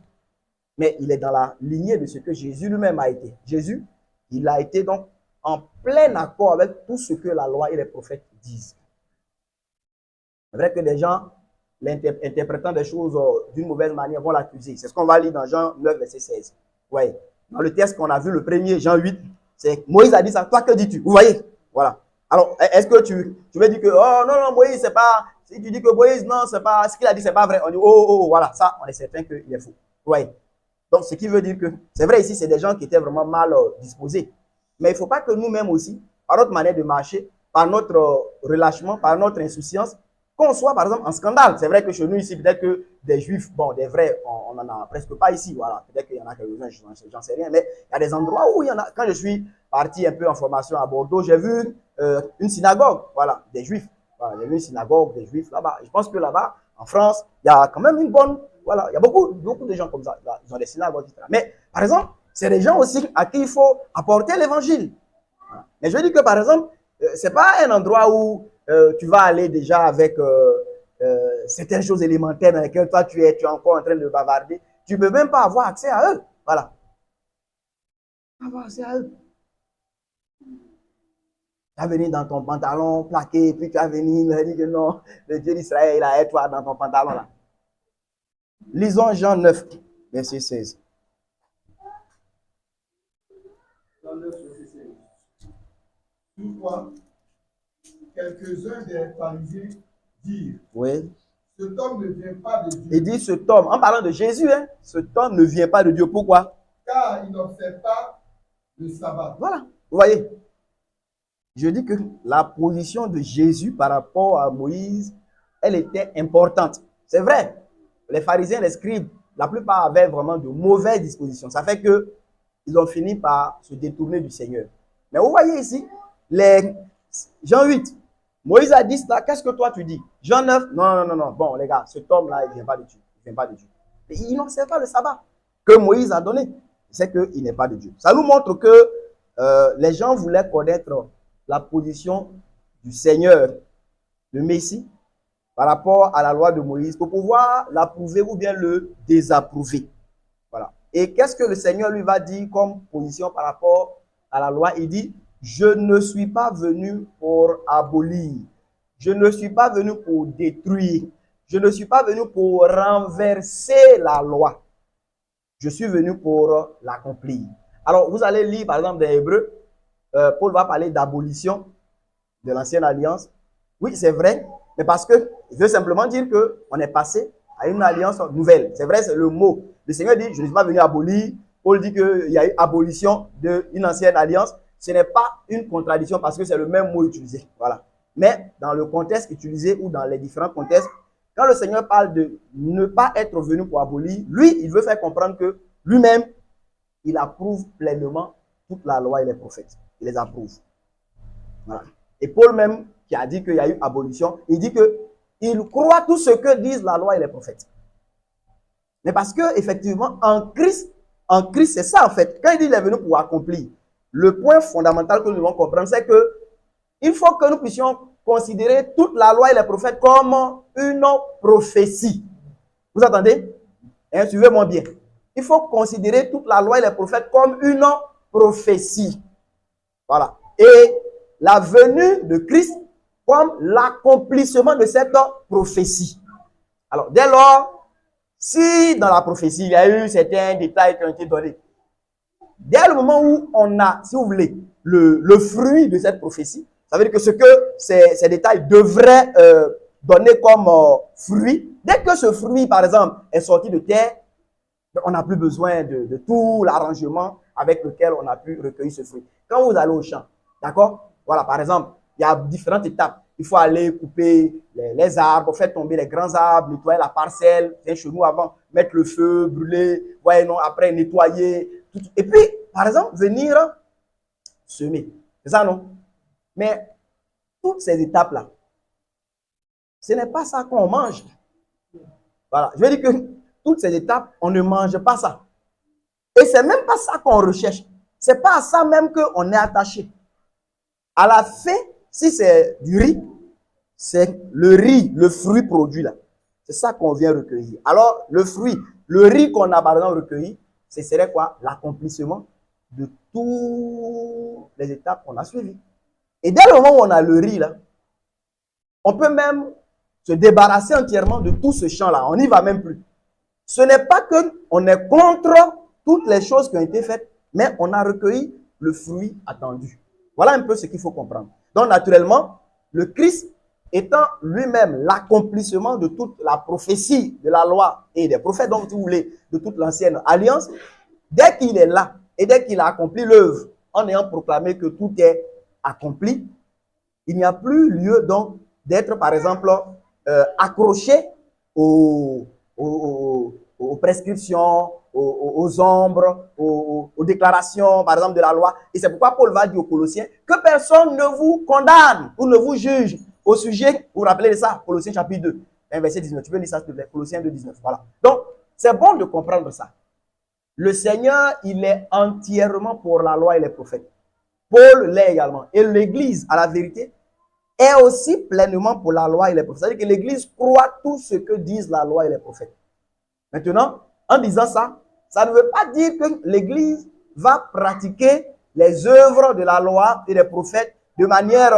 Mais il est dans la lignée de ce que Jésus lui-même a été. Jésus, il a été donc en plein accord avec tout ce que la loi et les prophètes disent. C'est vrai que des gens, interprétant des choses d'une mauvaise manière, vont l'accuser. C'est ce qu'on va lire dans Jean 9, verset 16. Oui. Dans le texte qu'on a vu, le premier, Jean 8, c'est Moïse a dit ça. Toi, que dis-tu? Vous voyez? Voilà. Alors, est-ce que tu veux dire que, oh non, Moïse, c'est pas. Si tu dis que Moïse, non, c'est pas. Ce qu'il a dit, c'est pas vrai. On dit, oh, voilà. Ça, on est certain qu'il est faux. Vous voyez? Donc, ce qui veut dire que, c'est vrai ici, c'est des gens qui étaient vraiment mal disposés. Mais il ne faut pas que nous-mêmes aussi, par notre manière de marcher, par notre relâchement, par notre insouciance, qu'on soit par exemple en scandale. C'est vrai que chez nous ici, peut-être que des juifs, bon, des vrais, on n'en a presque pas ici. Voilà. Peut-être qu'il y en a quelques-uns, j'en sais rien. Mais il y a des endroits où il y en a. Quand je suis parti un peu en formation à Bordeaux, j'ai vu une synagogue, voilà, des juifs. Voilà, j'ai vu une synagogue des juifs là-bas. Je pense que là-bas, en France, il y a quand même une bonne. Voilà, il y a beaucoup de gens comme ça. Là, ils ont des synagogues, etc. Mais par exemple, c'est des gens aussi à qui il faut apporter l'évangile. Voilà. Mais je dis que par exemple, ce n'est pas un endroit où tu vas aller déjà avec certaines choses élémentaires dans lesquelles toi tu es encore en train de bavarder. Tu ne peux même pas avoir accès à eux. Voilà. Avoir accès à eux. Tu vas venir dans ton pantalon plaqué, puis tu vas venir me dire que non, le Dieu d'Israël, il a toi dans ton pantalon là. Lisons Jean 9, verset 16. Jean 9, verset 16. Toutefois, quelques-uns des pharisiens dirent, oui. Cet homme ne vient pas de Dieu. Il dit cet homme, en parlant de Jésus, hein, cet homme ne vient pas de Dieu. Pourquoi? Car il n'observe pas le sabbat. Voilà, vous voyez. Je dis que la position de Jésus par rapport à Moïse, elle était importante. C'est vrai, les pharisiens, les scribes, la plupart avaient vraiment de mauvaises dispositions. Ça fait qu'ils ont fini par se détourner du Seigneur. Mais vous voyez ici, Jean 8, Moïse a dit cela, qu'est-ce que toi tu dis? Jean 9, non. Bon, les gars, cet homme-là, il ne vient pas de Dieu. Il ne vient pas de Dieu. Mais il n'observe pas le sabbat que Moïse a donné. C'est qu'il n'est pas de Dieu. Ça nous montre que les gens voulaient connaître la position du Seigneur, le Messie, par rapport à la loi de Moïse, pour pouvoir l'approuver ou bien le désapprouver. Voilà. Et qu'est-ce que le Seigneur lui va dire comme position par rapport à la loi? Il dit, je ne suis pas venu pour abolir. Je ne suis pas venu pour détruire. Je ne suis pas venu pour renverser la loi. Je suis venu pour l'accomplir. Alors, vous allez lire, par exemple, dans Hébreux, Paul va parler d'abolition de l'ancienne alliance. Oui, c'est vrai, mais parce que je veux simplement dire qu'on est passé à une alliance nouvelle. C'est vrai, c'est le mot. Le Seigneur dit, je ne suis pas venu abolir. Paul dit qu'il y a eu abolition d'une ancienne alliance. Ce n'est pas une contradiction parce que c'est le même mot utilisé. Voilà. Mais dans le contexte utilisé ou dans les différents contextes, quand le Seigneur parle de ne pas être venu pour abolir, lui, il veut faire comprendre que lui-même, il approuve pleinement toute la loi et les prophètes. Il les approuve. Voilà. Et Paul même, qui a dit qu'il y a eu abolition, il dit qu'il croit tout ce que disent la loi et les prophètes. Mais parce que effectivement, en Christ, c'est ça en fait. Quand il dit qu'il est venu pour accomplir, le point fondamental que nous devons comprendre, c'est que il faut que nous puissions considérer toute la loi et les prophètes comme une prophétie. Vous entendez? Suivez-moi bien. Il faut considérer toute la loi et les prophètes comme une prophétie. Voilà. Et la venue de Christ comme l'accomplissement de cette prophétie. Alors, dès lors, si dans la prophétie, il y a eu certains détails qui ont été donnés, dès le moment où on a, si vous voulez, le fruit de cette prophétie, ça veut dire que ce que ces détails devraient donner comme fruit, dès que ce fruit, par exemple, est sorti de terre, on n'a plus besoin de tout l'arrangement avec lequel on a pu recueillir ce fruit. Quand vous allez au champ, d'accord? Voilà, par exemple, il y a différentes étapes. Il faut aller couper les arbres, faire tomber les grands arbres, nettoyer la parcelle, faire chez nous avant, mettre le feu, brûler, voyez, non, après nettoyer. Tout. Et puis, par exemple, venir semer. C'est ça, non? Mais toutes ces étapes-là, ce n'est pas ça qu'on mange. Voilà, je veux dire que toutes ces étapes, on ne mange pas ça. Et c'est même pas ça qu'on recherche. C'est pas à ça même qu'on est attaché. À la fin, si c'est du riz, c'est le riz, le fruit produit là. C'est ça qu'on vient recueillir. Alors, le fruit, le riz qu'on a par exemple recueilli, ce serait quoi? L'accomplissement de toutes les étapes qu'on a suivies. Et dès le moment où on a le riz là, on peut même se débarrasser entièrement de tout ce champ là. On n'y va même plus. Ce n'est pas qu'on est contre toutes les choses qui ont été faites, mais on a recueilli le fruit attendu. Voilà un peu ce qu'il faut comprendre. Donc, naturellement, le Christ étant lui-même l'accomplissement de toute la prophétie de la loi et des prophètes, donc, si vous voulez, de toute l'ancienne alliance, dès qu'il est là et dès qu'il a accompli l'œuvre, en ayant proclamé que tout est accompli, il n'y a plus lieu donc d'être, par exemple, accroché aux prescriptions, aux ombres, aux déclarations, par exemple, de la loi. Et c'est pourquoi Paul va dire aux Colossiens que personne ne vous condamne ou ne vous juge au sujet, vous vous rappelez de ça, Colossiens chapitre 2, verset 19. Tu peux lire ça, s'il te plaît, Colossiens 2, 19. Voilà. Donc, c'est bon de comprendre ça. Le Seigneur, il est entièrement pour la loi et les prophètes. Paul l'est également. Et l'Église, à la vérité, est aussi pleinement pour la loi et les prophètes. C'est-à-dire que l'Église croit tout ce que disent la loi et les prophètes. Maintenant, en disant ça, ça ne veut pas dire que l'Église va pratiquer les œuvres de la loi et des prophètes de manière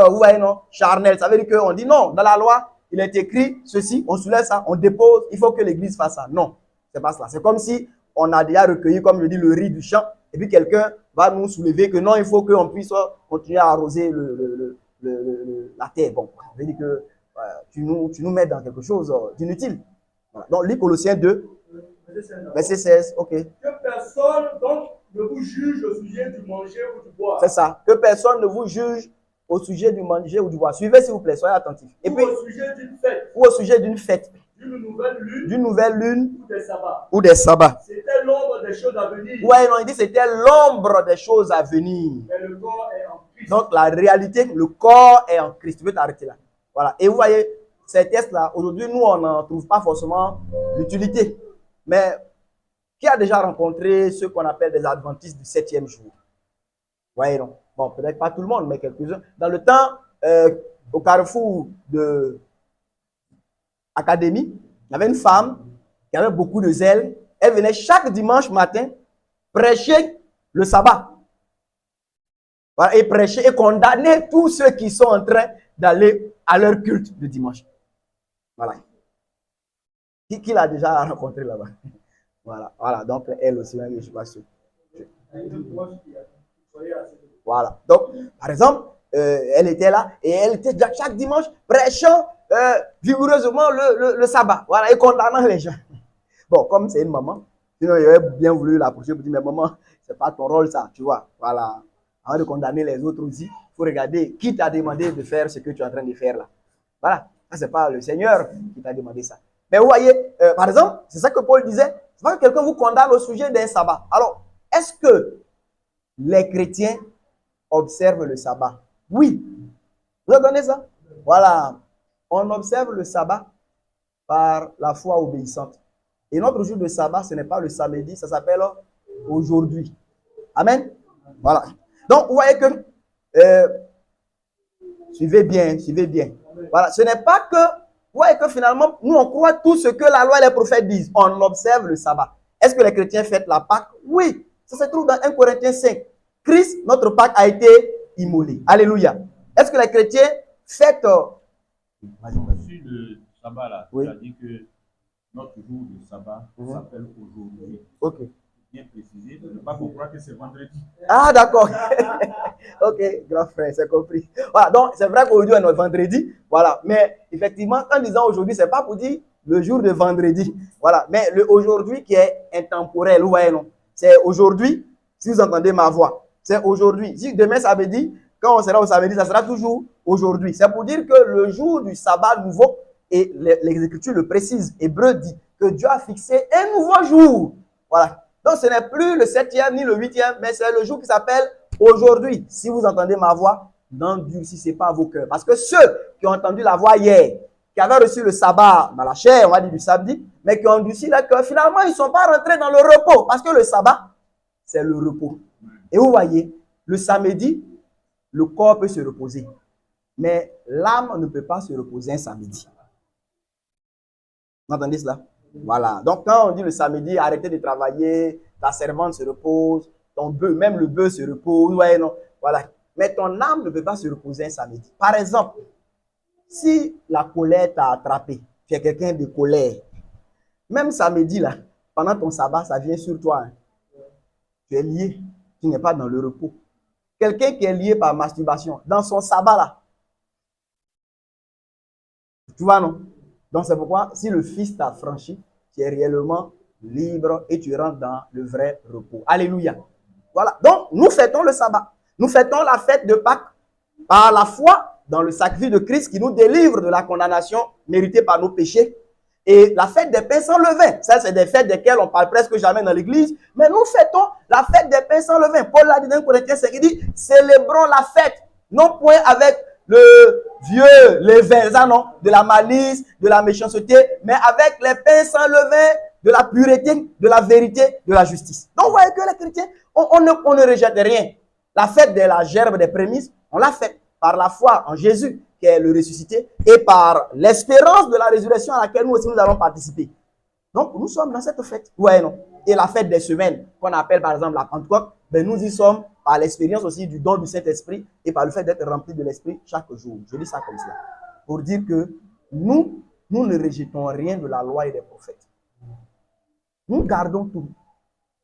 charnelle. Ça veut dire qu'on dit non, dans la loi, il est écrit ceci, on soulève ça, on dépose, il faut que l'Église fasse ça. Non, c'est pas cela. C'est comme si on a déjà recueilli, comme je dis, le riz du champ, et puis quelqu'un va nous soulever que non, il faut qu'on puisse continuer à arroser la terre. Bon, ça veut dire que tu nous mets dans quelque chose d'inutile. Voilà. Donc, lis Colossiens 2, verset 16, ok. Que personne donc ne vous juge au sujet du manger ou du boire. C'est ça. Que personne ne vous juge au sujet du manger ou du boire. Suivez s'il vous plaît, soyez attentifs. Et puis, au sujet d'une fête. Ou au sujet d'une fête. D'une nouvelle lune. Ou des sabbats. Ou des sabbats. C'était l'ombre des choses à venir. Ouais, non, il dit c'était l'ombre des choses à venir. Mais le corps est en Christ. Donc la réalité, le corps est en Christ. Tu veux t'arrêter là. Voilà. Et vous voyez, ces tests-là, aujourd'hui, nous, on n'en trouve pas forcément l'utilité. Mais qui a déjà rencontré ceux qu'on appelle des adventistes du 7e jour? Vous voyez, non? Bon, peut-être pas tout le monde, mais quelques-uns. Dans le temps, au carrefour de Académie, il y avait une femme qui avait beaucoup de zèle. Elle venait chaque dimanche matin prêcher le sabbat. Voilà, et prêcher et condamner tous ceux qui sont en train d'aller à leur culte de dimanche. Voilà. Qui l'a déjà rencontré là-bas? Voilà, voilà. Donc, elle aussi, je ne suis pas sûr. Voilà. Donc, par exemple, elle était là et elle était chaque dimanche prêchant vigoureusement le sabbat. Voilà, et condamnant les gens. Bon, comme c'est une maman, sinon il aurait bien voulu l'approcher pour dire, mais maman, c'est pas ton rôle ça, tu vois. Voilà. Avant de condamner les autres aussi, il faut regarder qui t'a demandé de faire ce que tu es en train de faire là. Voilà. Ça, c'est pas le Seigneur qui t'a demandé ça. Mais vous voyez, par exemple, c'est ça que Paul disait, c'est pas que quelqu'un vous condamne au sujet d'un sabbat. Alors, est-ce que les chrétiens observent le sabbat? Oui. Vous entendez ça? Voilà. On observe le sabbat par la foi obéissante. Et notre jour de sabbat, ce n'est pas le samedi, ça s'appelle aujourd'hui. Amen. Voilà. Donc, vous voyez que, suivez bien, suivez bien. Voilà, ce n'est pas que, vous voyez que finalement, nous on croit tout ce que la loi et les prophètes disent. On observe le sabbat. Est-ce que les chrétiens fêtent la Pâque? Oui. Ça se trouve dans 1 Corinthiens 5. Christ, notre Pâque, a été immolé. Alléluia. Est-ce que les chrétiens fêtent... Sur le sabbat là, oui. Tu as dit que notre jour de sabbat s'appelle aujourd'hui. Ok. Bien précisé, ne pas croire que c'est vendredi. Ah, d'accord. Ok, grand frère, c'est compris. Voilà, donc c'est vrai qu'aujourd'hui est notre vendredi. Voilà, mais effectivement, en disant aujourd'hui, c'est pas pour dire le jour de vendredi. Voilà, mais le aujourd'hui qui est intemporel, vous voyez, non? C'est aujourd'hui, si vous entendez ma voix. C'est aujourd'hui. Si demain samedi, quand on sera au samedi, ça sera toujours aujourd'hui. C'est pour dire que le jour du sabbat nouveau, et les Écritures le précisent, Hébreu dit que Dieu a fixé un nouveau jour. Voilà. Donc, ce n'est plus le 7e ni le 8e, mais c'est le jour qui s'appelle aujourd'hui. Si vous entendez ma voix, n'endurcissez pas vos cœurs. Parce que ceux qui ont entendu la voix hier, qui avaient reçu le sabbat dans la chair, on va dire du samedi, mais qui ont endurci leur cœur, finalement, ils ne sont pas rentrés dans le repos. Parce que le sabbat, c'est le repos. Et vous voyez, le samedi, le corps peut se reposer. Mais l'âme ne peut pas se reposer un samedi. Vous entendez cela? Voilà. Donc, quand on dit le samedi, arrêtez de travailler, ta servante se repose, ton bœuf, même le bœuf se repose. Ouais, non. Voilà. Mais ton âme ne peut pas se reposer un samedi. Par exemple, si la colère t'a attrapé, tu es quelqu'un de colère, même samedi, là, pendant ton sabbat, ça vient sur toi. Hein. Tu es lié. Tu n'es pas dans le repos. Quelqu'un qui est lié par masturbation, dans son sabbat, là, tu vois, non? Donc, c'est pourquoi, si le Fils t'a franchi, tu es réellement libre et tu rentres dans le vrai repos. Alléluia. Voilà. Donc, nous fêtons le sabbat. Nous fêtons la fête de Pâques par la foi dans le sacrifice de Christ qui nous délivre de la condamnation méritée par nos péchés. Et la fête des pains sans levain. Ça, c'est des fêtes desquelles on parle presque jamais dans l'église. Mais nous fêtons la fête des pains sans levain. Paul l'a dit dans Corinthiens 5, il dit, célébrons la fête, non point avec le vieux levain, ça non, de la malice, de la méchanceté, mais avec les pains sans levain, de la pureté, de la vérité, de la justice. Donc, vous voyez que les chrétiens, on ne rejette rien. La fête de la gerbe des prémices, on l'a faite par la foi en Jésus, qui est le ressuscité, et par l'espérance de la résurrection à laquelle nous aussi nous allons participer. Donc, nous sommes dans cette fête. Ouais, non. Et la fête des semaines, qu'on appelle par exemple la Pentecôte, ben nous y sommes par l'expérience aussi du don du Saint-Esprit et par le fait d'être rempli de l'Esprit chaque jour. Je dis ça comme cela. Pour dire que nous ne rejetons rien de la loi et des prophètes. Nous gardons tout.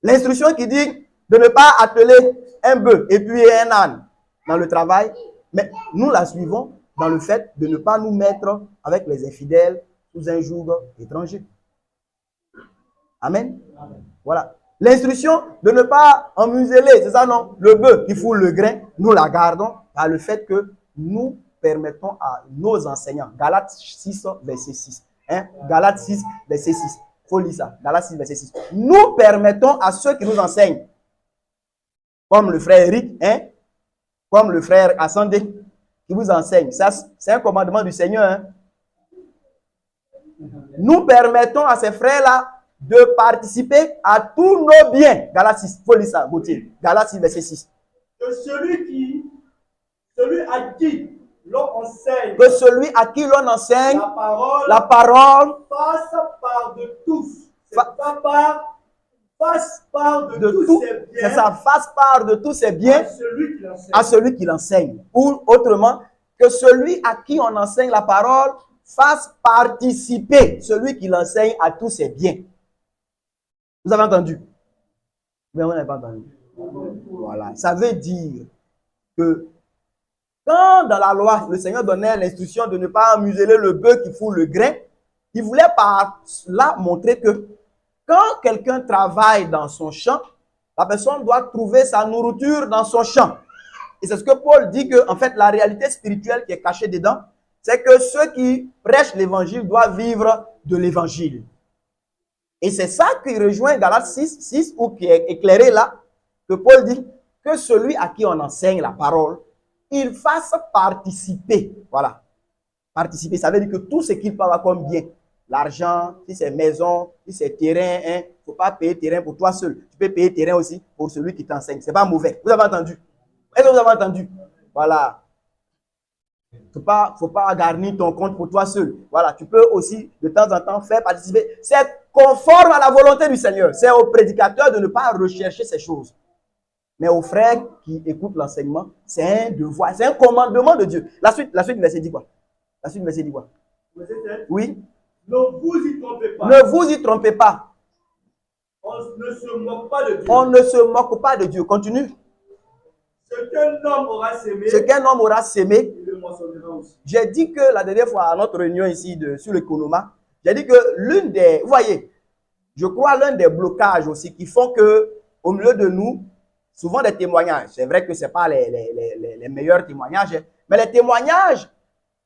L'instruction qui dit de ne pas atteler un bœuf et puis un âne dans le travail, mais nous la suivons dans le fait de ne pas nous mettre avec les infidèles sous un joug étranger. Amen. Amen. Voilà. L'instruction de ne pas emmuseler, c'est ça non? Le bœuf qui foule le grain, nous la gardons par le fait que nous permettons à nos enseignants. Galates 6, verset 6. Hein? Galates 6, verset 6. Il faut lire ça. Galates 6, verset 6. Nous permettons à ceux qui nous enseignent, comme le frère Eric, hein? Comme le frère Assandé, qui vous enseigne. Ça, c'est un commandement du Seigneur. Hein. Nous permettons à ces frères-là de participer à tous nos biens. Galates 6, il faut lire ça, Gauthier. Galates 6, verset 6. Que celui à qui l'on enseigne, Que celui à qui l'on enseigne la parole fasse part de tous. Fasse part de tous ses biens. C'est ça, fasse part de tous ses biens à celui qui l'enseigne. Ou autrement, que celui à qui on enseigne la parole fasse participer celui qui l'enseigne à tous ses biens. Vous avez entendu? Mais on n'a pas entendu. Voilà. Ça veut dire que quand dans la loi, le Seigneur donnait l'instruction de ne pas museler le bœuf qui fout le grain, il voulait par là montrer que quand quelqu'un travaille dans son champ, la personne doit trouver sa nourriture dans son champ. Et c'est ce que Paul dit que, en fait, la réalité spirituelle qui est cachée dedans, c'est que ceux qui prêchent l'évangile doivent vivre de l'évangile. Et c'est ça qui rejoint Galates 6, ou qui est éclairé là, que Paul dit que celui à qui on enseigne la parole, il fasse participer. Voilà. Participer, ça veut dire que tout ce qu'il peut avoir comme bien, l'argent, si c'est maison, si c'est terrain, il ne faut pas payer terrain pour toi seul. Tu peux payer terrain aussi pour celui qui t'enseigne. Ce n'est pas mauvais. Vous avez entendu? Est-ce que vous avez entendu? Voilà. Il ne faut pas garnir ton compte pour toi seul. Voilà. Tu peux aussi de temps en temps faire participer. C'est conforme à la volonté du Seigneur. C'est au prédicateur de ne pas rechercher ces choses. Mais aux frères qui écoutent l'enseignement, c'est un devoir, c'est un commandement de Dieu. La suite du verset dit quoi? La suite du verset dit quoi? Oui. Ne vous y trompez pas. Ne vous y trompez pas. On ne se moque pas de Dieu. On ne se moque pas de Dieu. Continue. Ce qu'un homme aura sémé, il le moissonnera aussi. J'ai dit que la dernière fois à notre réunion ici sur le Konoma, j'ai dit que vous voyez, je crois l'un des blocages aussi qui font que au milieu de nous, souvent des témoignages, c'est vrai que ce n'est pas les meilleurs témoignages, mais les témoignages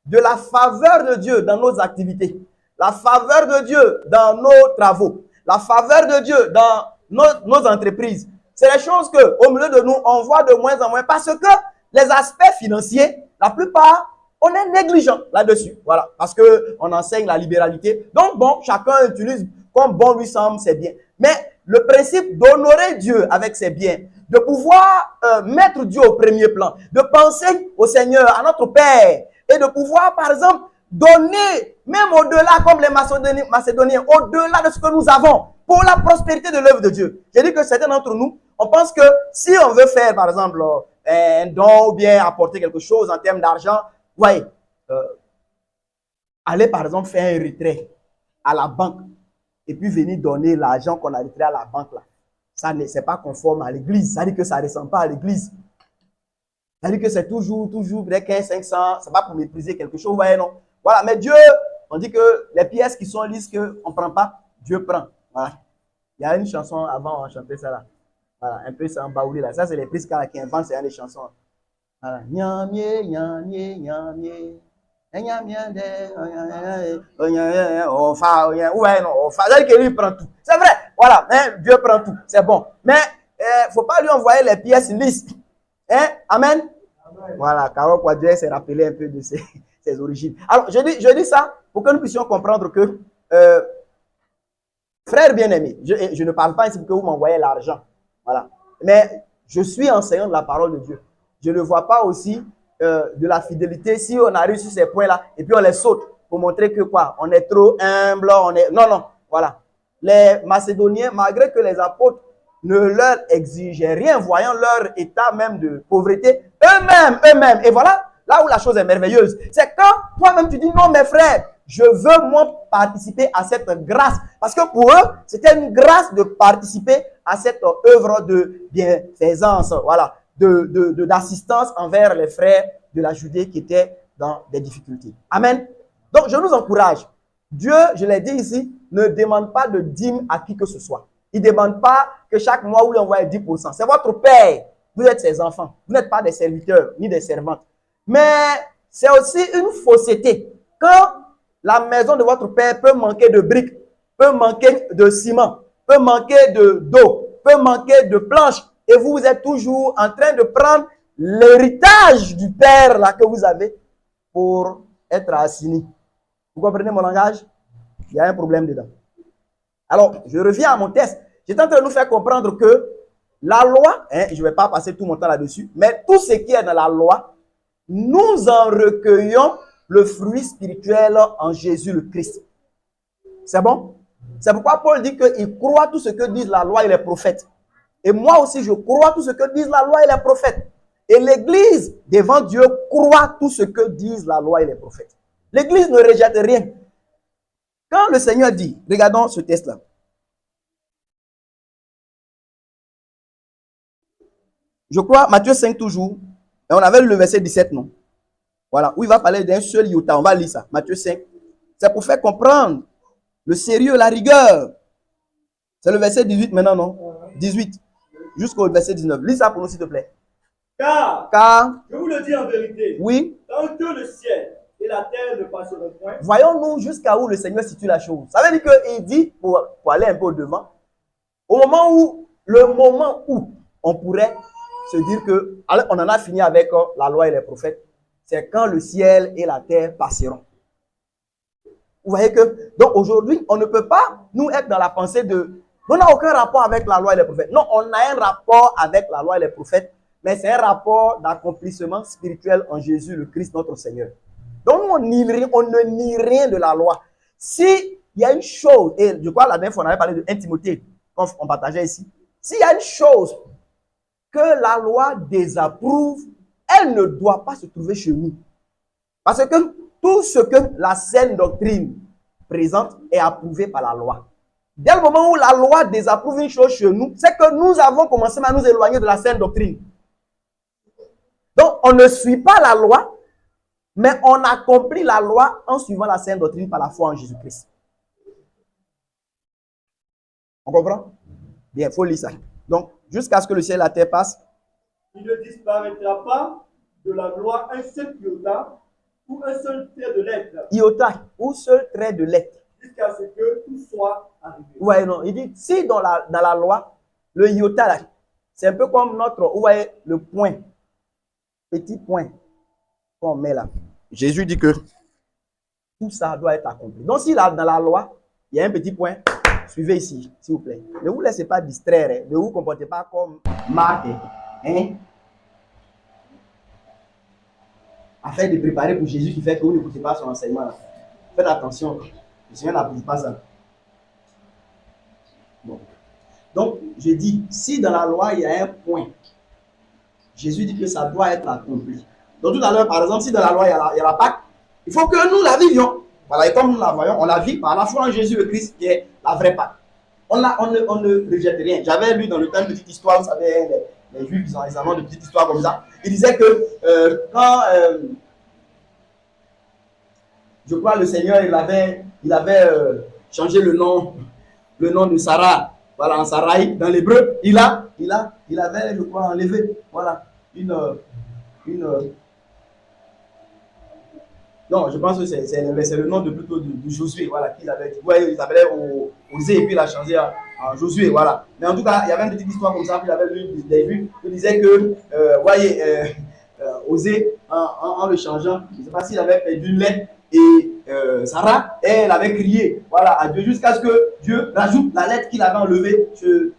de la faveur de Dieu dans nos activités, la faveur de Dieu dans nos travaux, la faveur de Dieu dans nos entreprises. C'est les choses qu'au milieu de nous, on voit de moins en moins parce que les aspects financiers, la plupart, on est négligent là-dessus. Voilà, parce qu'on enseigne la libéralité. Donc, bon, chacun utilise comme bon lui semble ses biens. Mais le principe d'honorer Dieu avec ses biens, de pouvoir mettre Dieu au premier plan, de penser au Seigneur, à notre Père, et de pouvoir, par exemple, donner, même au-delà, comme les Macédoniens, au-delà de ce que nous avons, pour la prospérité de l'œuvre de Dieu. J'ai dit que certains d'entre nous, on pense que si on veut faire, par exemple, un don ou bien apporter quelque chose en termes d'argent, voyez, aller, par exemple, faire un retrait à la banque et puis venir donner l'argent qu'on a retiré à la banque là. Ça n'est pas conforme à l'église. Ça dit que ça ne ressemble pas à l'église. Ça dit que c'est toujours, peut-être 15, 500. C'est pas pour mépriser quelque chose, vous voyez, non? Voilà, mais Dieu, on dit que les pièces qui sont lisses, qu'on ne prend pas, Dieu prend. Voilà. Il y a une chanson avant, on chantait ça là. Voilà, un peu ça en baoulé là. Ça, c'est les Prisca qui inventent, c'est une des chansons. Voilà. Nyamye, nyamye, nyamye. Ouais, non, il prend tout. C'est vrai, voilà, hein, Dieu prend tout, c'est bon. Mais il ne faut pas lui envoyer les pièces lisses. Hein? Amen? Amen. Voilà, Carole Quadrier s'est rappelé un peu de ses origines. Alors, je dis ça pour que nous puissions comprendre que, frère bien-aimé, je ne parle pas ici pour que vous m'envoyez l'argent. Voilà. Mais je suis enseignant de la parole de Dieu. Je ne vois pas aussi de la fidélité si on arrive sur ces points-là et puis on les saute pour montrer que quoi? On est trop humble, Non, voilà. Les Macédoniens, malgré que les apôtres ne leur exigeaient rien, voyant leur état même de pauvreté, eux-mêmes, et voilà, là où la chose est merveilleuse, c'est quand toi-même tu dis non mes frères, je veux moi participer à cette grâce, parce que pour eux, c'était une grâce de participer à cette œuvre de bienfaisance, voilà, d'assistance envers les frères de la Judée qui étaient dans des difficultés. Amen. Donc, je nous encourage. Dieu, je l'ai dit ici, ne demande pas de dîme à qui que ce soit. Il ne demande pas que chaque mois vous lui envoyez 10%. C'est votre Père. Vous êtes ses enfants. Vous n'êtes pas des serviteurs ni des servantes. Mais c'est aussi une fausseté. Quand la maison de votre Père peut manquer de briques, peut manquer de ciment, peut manquer d'eau, peut manquer de planches, et vous êtes toujours en train de prendre l'héritage du Père là que vous avez pour être assigné. Vous comprenez mon langage? Il y a un problème dedans. Alors, je reviens à mon test. J'étais en train de nous faire comprendre que la loi, je ne vais pas passer tout mon temps là-dessus, mais tout ce qui est dans la loi, nous en recueillons le fruit spirituel en Jésus le Christ. C'est bon? C'est pourquoi Paul dit qu'il croit tout ce que disent la loi et les prophètes. Et moi aussi, je crois tout ce que disent la loi et les prophètes. Et l'Église, devant Dieu, croit tout ce que disent la loi et les prophètes. L'Église ne rejette rien. Quand le Seigneur dit, regardons ce texte-là. Je crois, Matthieu 5 toujours, et on avait lu le verset 17, non? Voilà, où il va parler d'un seul iota. On va lire ça, Matthieu 5. C'est pour faire comprendre le sérieux, la rigueur. C'est le verset 18 maintenant, non? 18, jusqu'au verset 19. Lis ça pour nous, s'il te plaît. Car, je vous le dis en vérité, oui, tant que le ciel et la terre ne passeront point. Voyons-nous jusqu'à où le Seigneur situe la chose. Ça veut dire qu'il dit, pour aller un peu au devant, le moment où on pourrait se dire que on en a fini avec la loi et les prophètes, c'est quand le ciel et la terre passeront. Vous voyez que, donc aujourd'hui, on ne peut pas nous être dans la pensée de, on n'a aucun rapport avec la loi et les prophètes. Non, on a un rapport avec la loi et les prophètes, mais c'est un rapport d'accomplissement spirituel en Jésus le Christ notre Seigneur. Donc on ne nie rien de la loi. Si il y a une chose, et je crois la dernière fois on avait parlé de 1 Timothée, quand on partageait ici, s'il y a une chose que la loi désapprouve, elle ne doit pas se trouver chez nous. Parce que tout ce que la saine doctrine présente est approuvé par la loi. Dès le moment où la loi désapprouve une chose chez nous, c'est que nous avons commencé à nous éloigner de la saine doctrine. Donc, on ne suit pas la loi, mais on accomplit la loi en suivant la saine doctrine par la foi en Jésus-Christ. On comprend? Bien, il faut lire ça. Donc, jusqu'à ce que le ciel et la terre passent. Il ne disparaîtra pas de la loi un seul iota ou un seul trait de lettre. Iota ou seul trait de lettre. Jusqu'à ce que tout soit arrivé. Ouais, non. Il dit, si dans la loi, le iota, là, c'est un peu comme notre, vous voyez, le point. Petit point qu'on met là. Jésus dit que tout ça doit être accompli. Donc, si là, dans la loi, il y a un petit point, suivez ici, s'il vous plaît. Ne vous laissez pas distraire, hein. Ne vous comportez pas comme Marc, hein, afin de préparer pour Jésus qui fait que vous n'écoutez pas son enseignement. Faites attention, le Seigneur n'approuve pas ça. Bon. Donc, je dis, si dans la loi, il y a un point, Jésus dit que ça doit être accompli. Donc tout à l'heure, par exemple, si dans la loi, il y a la Pâque, il faut que nous la vivions. Voilà, et comme nous la voyons, on la vit par la foi en Jésus le Christ, qui est la vraie Pâque. On ne rejette rien. J'avais lu dans le temps une petite histoire, vous savez, les Juifs, ils ont de petites histoires comme ça. Il disait que quand, je crois, le Seigneur, il avait changé le nom de Sarah. Voilà, en Sarai, dans l'hébreu, il avait, je crois, enlevé, voilà, non, je pense que c'est le nom plutôt de Josué, voilà, qu'il avait dit. Ouais, il s'appelait Osée, et puis il a changé en Josué, voilà. Mais en tout cas, il y avait une petite histoire comme ça, puis il avait lu des vues, qui disait que, voyez, Osée, en le changeant, je ne sais pas s'il avait perdu une lettre, et Sarah, elle avait crié, voilà, à Dieu, jusqu'à ce que Dieu rajoute la lettre qu'il avait enlevée,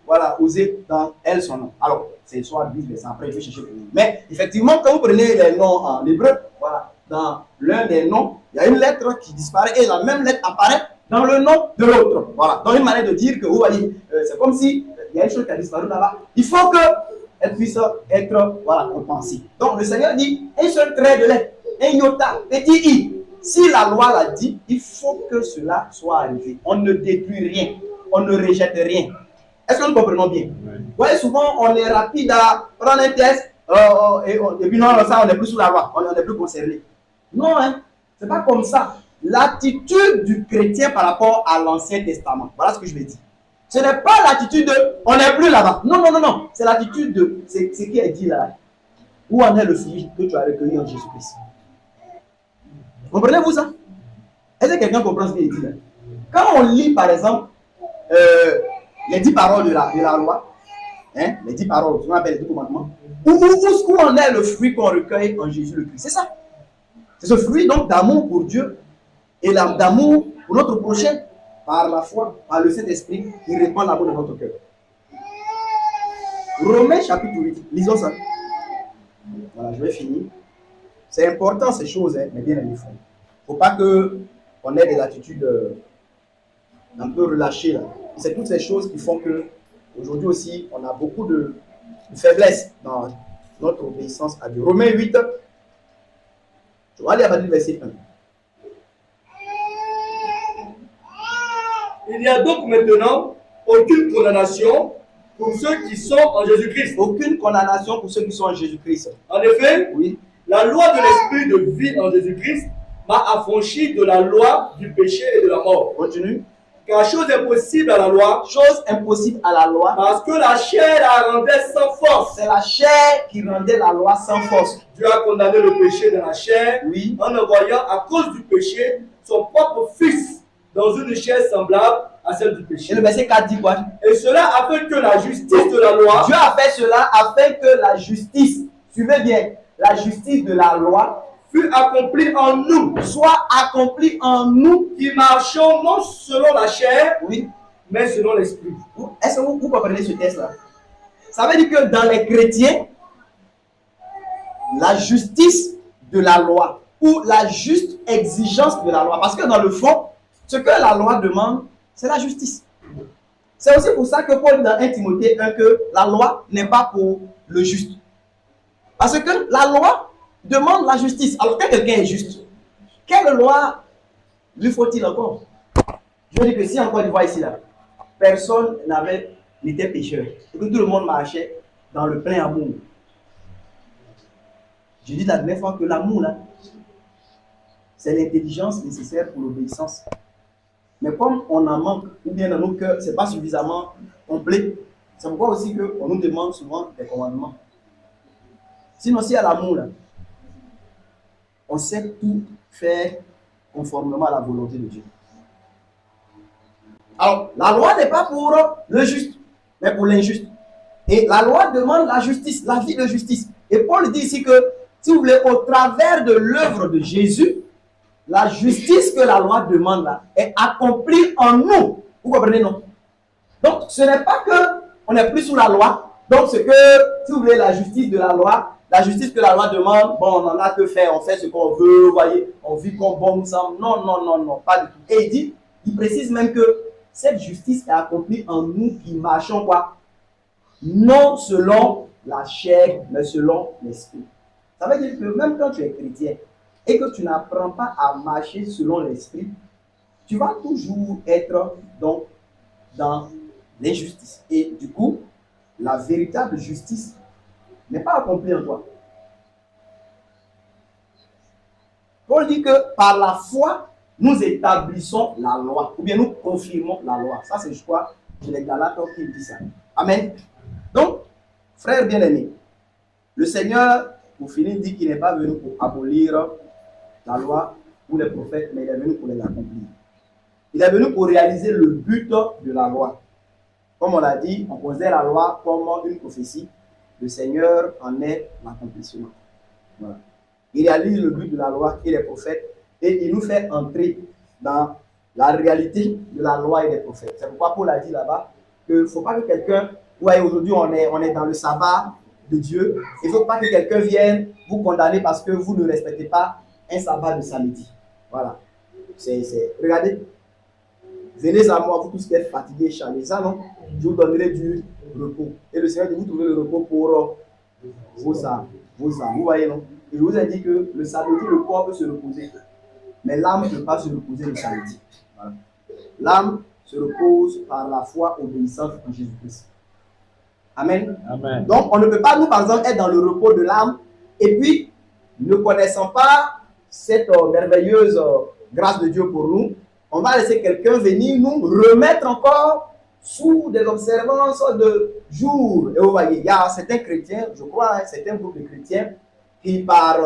voilà, Osée dans elle, son nom. Alors, c'est soit 10, mais c'est après, il faut chercher. Mais effectivement, quand vous prenez les noms en hébreu, voilà, dans l'un des noms, il y a une lettre qui disparaît et la même lettre apparaît dans le nom de l'autre. Voilà, dans une manière de dire que, vous voyez, c'est comme si il y a une chose qui a disparu là-bas. Il faut qu'elle puisse être, voilà, compensée. Donc, le Seigneur dit, un seul trait de lettre, un iota, petit i. Si la loi l'a dit, il faut que cela soit arrivé. On ne détruit rien, on ne rejette rien. Est-ce que nous comprenons bien? Oui. Vous voyez, souvent, on est rapide à prendre un test, et puis non, ça, on n'est plus sous la loi, on n'est plus concerné. Non, hein, c'est pas comme ça. L'attitude du chrétien par rapport à l'Ancien Testament, voilà ce que je vais dire. Ce n'est pas l'attitude de on n'est plus là-bas. Non, non, non, non. C'est l'attitude de ce qui est dit là. Où en est le fruit que tu as recueilli en Jésus-Christ? Comprenez-vous ça? Est-ce que quelqu'un comprend ce qu'il dit là? Quand on lit par exemple les 10 paroles de la loi, Hein, les 10 paroles, ce qu'on appelle les 10 commandements. Où en est le fruit qu'on recueille en Jésus le Christ? C'est ça. C'est ce fruit donc d'amour pour Dieu et d'amour pour notre prochain par la foi, par le Saint-Esprit qui répand l'amour dans notre cœur. Romains chapitre 8, lisons ça. Voilà, je vais finir. C'est important ces choses, hein, mais bien elles le font. Il ne faut pas qu'on ait des attitudes un peu relâchées là. C'est toutes ces choses qui font que aujourd'hui aussi on a beaucoup de faiblesse dans notre obéissance à Dieu. Romains 8, je vais aller à partir du verset 1. Il n'y a donc maintenant aucune condamnation pour ceux qui sont en Jésus-Christ. Aucune condamnation pour ceux qui sont en Jésus-Christ. En effet, oui, la loi de l'esprit de vie en Jésus-Christ m'a affranchi de la loi du péché et de la mort. Continue. Car chose impossible à la loi, chose impossible à la loi, parce que la chair la rendait sans force. C'est la chair qui rendait la loi sans force. Dieu a condamné le péché dans la chair, oui, en envoyant à cause du péché son propre fils dans une chair semblable à celle du péché. Et le verset 4 dit quoi? Et cela afin que la justice de la loi, Dieu a fait cela afin que la justice, suivez bien, la justice de la loi fut accomplie en nous, soit accomplie en nous qui marchons non selon la chair, oui, mais selon l'esprit. Est-ce que vous comprenez ce texte-là? Ça veut dire que dans les chrétiens, la justice de la loi ou la juste exigence de la loi, parce que dans le fond, ce que la loi demande, c'est la justice. C'est aussi pour ça que Paul dit dans 1 Timothée 1 que la loi n'est pas pour le juste. Parce que la loi demande la justice. Alors quand quelqu'un est juste, quelle loi lui faut-il encore? Je veux dire que si en Côte d'Ivoire ici, là, personne n'était pécheur, et que tout le monde marchait dans le plein amour. Je dis la dernière fois que l'amour, là, c'est l'intelligence nécessaire pour l'obéissance. Mais comme on en manque, ou bien dans nos cœurs, ce n'est pas suffisamment complet, c'est pourquoi aussi qu'on nous demande souvent des commandements. Sinon, s'il y a l'amour, là, on sait tout faire conformément à la volonté de Dieu. Alors, la loi n'est pas pour le juste, mais pour l'injuste. Et la loi demande la justice, la vie de justice. Et Paul dit ici que, si vous voulez, au travers de l'œuvre de Jésus, la justice que la loi demande là est accomplie en nous. Vous comprenez, non? Donc, ce n'est pas qu'on n'est plus sous la loi. Donc, c'est que, si vous voulez, la justice de la loi, la justice que la loi demande, bon, on n'en a que faire, on fait ce qu'on veut, vous voyez, on vit comme bon nous semble. Non, non, non, non, pas du tout. Et il précise même que cette justice est accomplie en nous qui marchons quoi? Non selon la chair, mais selon l'esprit. Ça veut dire que même quand tu es chrétien et que tu n'apprends pas à marcher selon l'esprit, tu vas toujours être donc dans l'injustice. Et du coup, la véritable justice n'est pas accomplie en toi. Paul dit que par la foi, nous établissons la loi, ou bien nous confirmons la loi. Ça, c'est, je crois, c'est les Galates qui dit ça. Amen. Donc, frères bien-aimés, le Seigneur, pour finir, dit qu'il n'est pas venu pour abolir la loi ou les prophètes, mais il est venu pour les accomplir. Il est venu pour réaliser le but de la loi. Comme on l'a dit, on considère la loi comme une prophétie. Le Seigneur en est l'accomplissement. Voilà. Il réalise le but de la loi et les prophètes et il nous fait entrer dans la réalité de la loi et des prophètes. C'est pourquoi Paul a dit là-bas qu'il ne faut pas que quelqu'un, vous voyez, aujourd'hui on est dans le sabbat de Dieu, il ne faut pas que quelqu'un vienne vous condamner parce que vous ne respectez pas un sabbat de samedi. Voilà. Regardez, venez à moi, vous tous qui êtes fatigués, chargés, ça non? Je vous donnerai du repos. Et le Seigneur dit, vous trouvez le repos pour vos âmes. Vous voyez, non? Et je vous ai dit que le samedi, le corps peut se reposer. Mais l'âme ne peut pas se reposer le samedi. Voilà. L'âme se repose par la foi obéissante en Jésus-Christ. Amen. Amen. Donc, on ne peut pas, nous, par exemple, être dans le repos de l'âme et puis, ne connaissant pas cette merveilleuse grâce de Dieu pour nous, on va laisser quelqu'un venir nous remettre encore sous des observances de jours. Et vous voyez, il y a certains chrétiens, je crois, certains groupes de chrétiens qui, par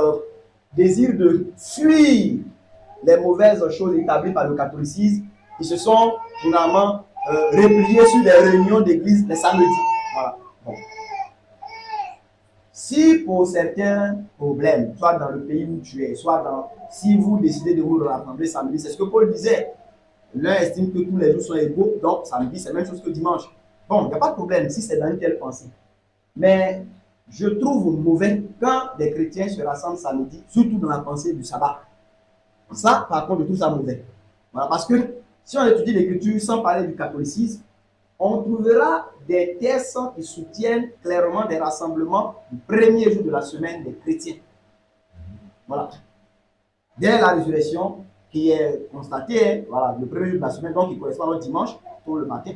désir de fuir les mauvaises choses établies par le catholicisme, ils se sont finalement repliés sur des réunions d'église les samedis. Voilà. Bon. Si pour certains problèmes, soit dans le pays où tu es, soit si vous décidez de vous rassembler samedi, c'est ce que Paul disait. L'un estime que tous les jours sont égaux, donc samedi, c'est la même chose que dimanche. Bon, il n'y a pas de problème si c'est dans une telle pensée. Mais je trouve mauvais quand des chrétiens se rassemblent samedi, surtout dans la pensée du sabbat. Ça, par contre, je trouve ça mauvais. Voilà, parce que si on étudie l'écriture sans parler du catholicisme, on trouvera des textes qui soutiennent clairement des rassemblements du premier jour de la semaine des chrétiens. Voilà. Dès la résurrection, qui est constatée, voilà, le premier jour de la semaine, donc il correspond au dimanche, tôt le matin.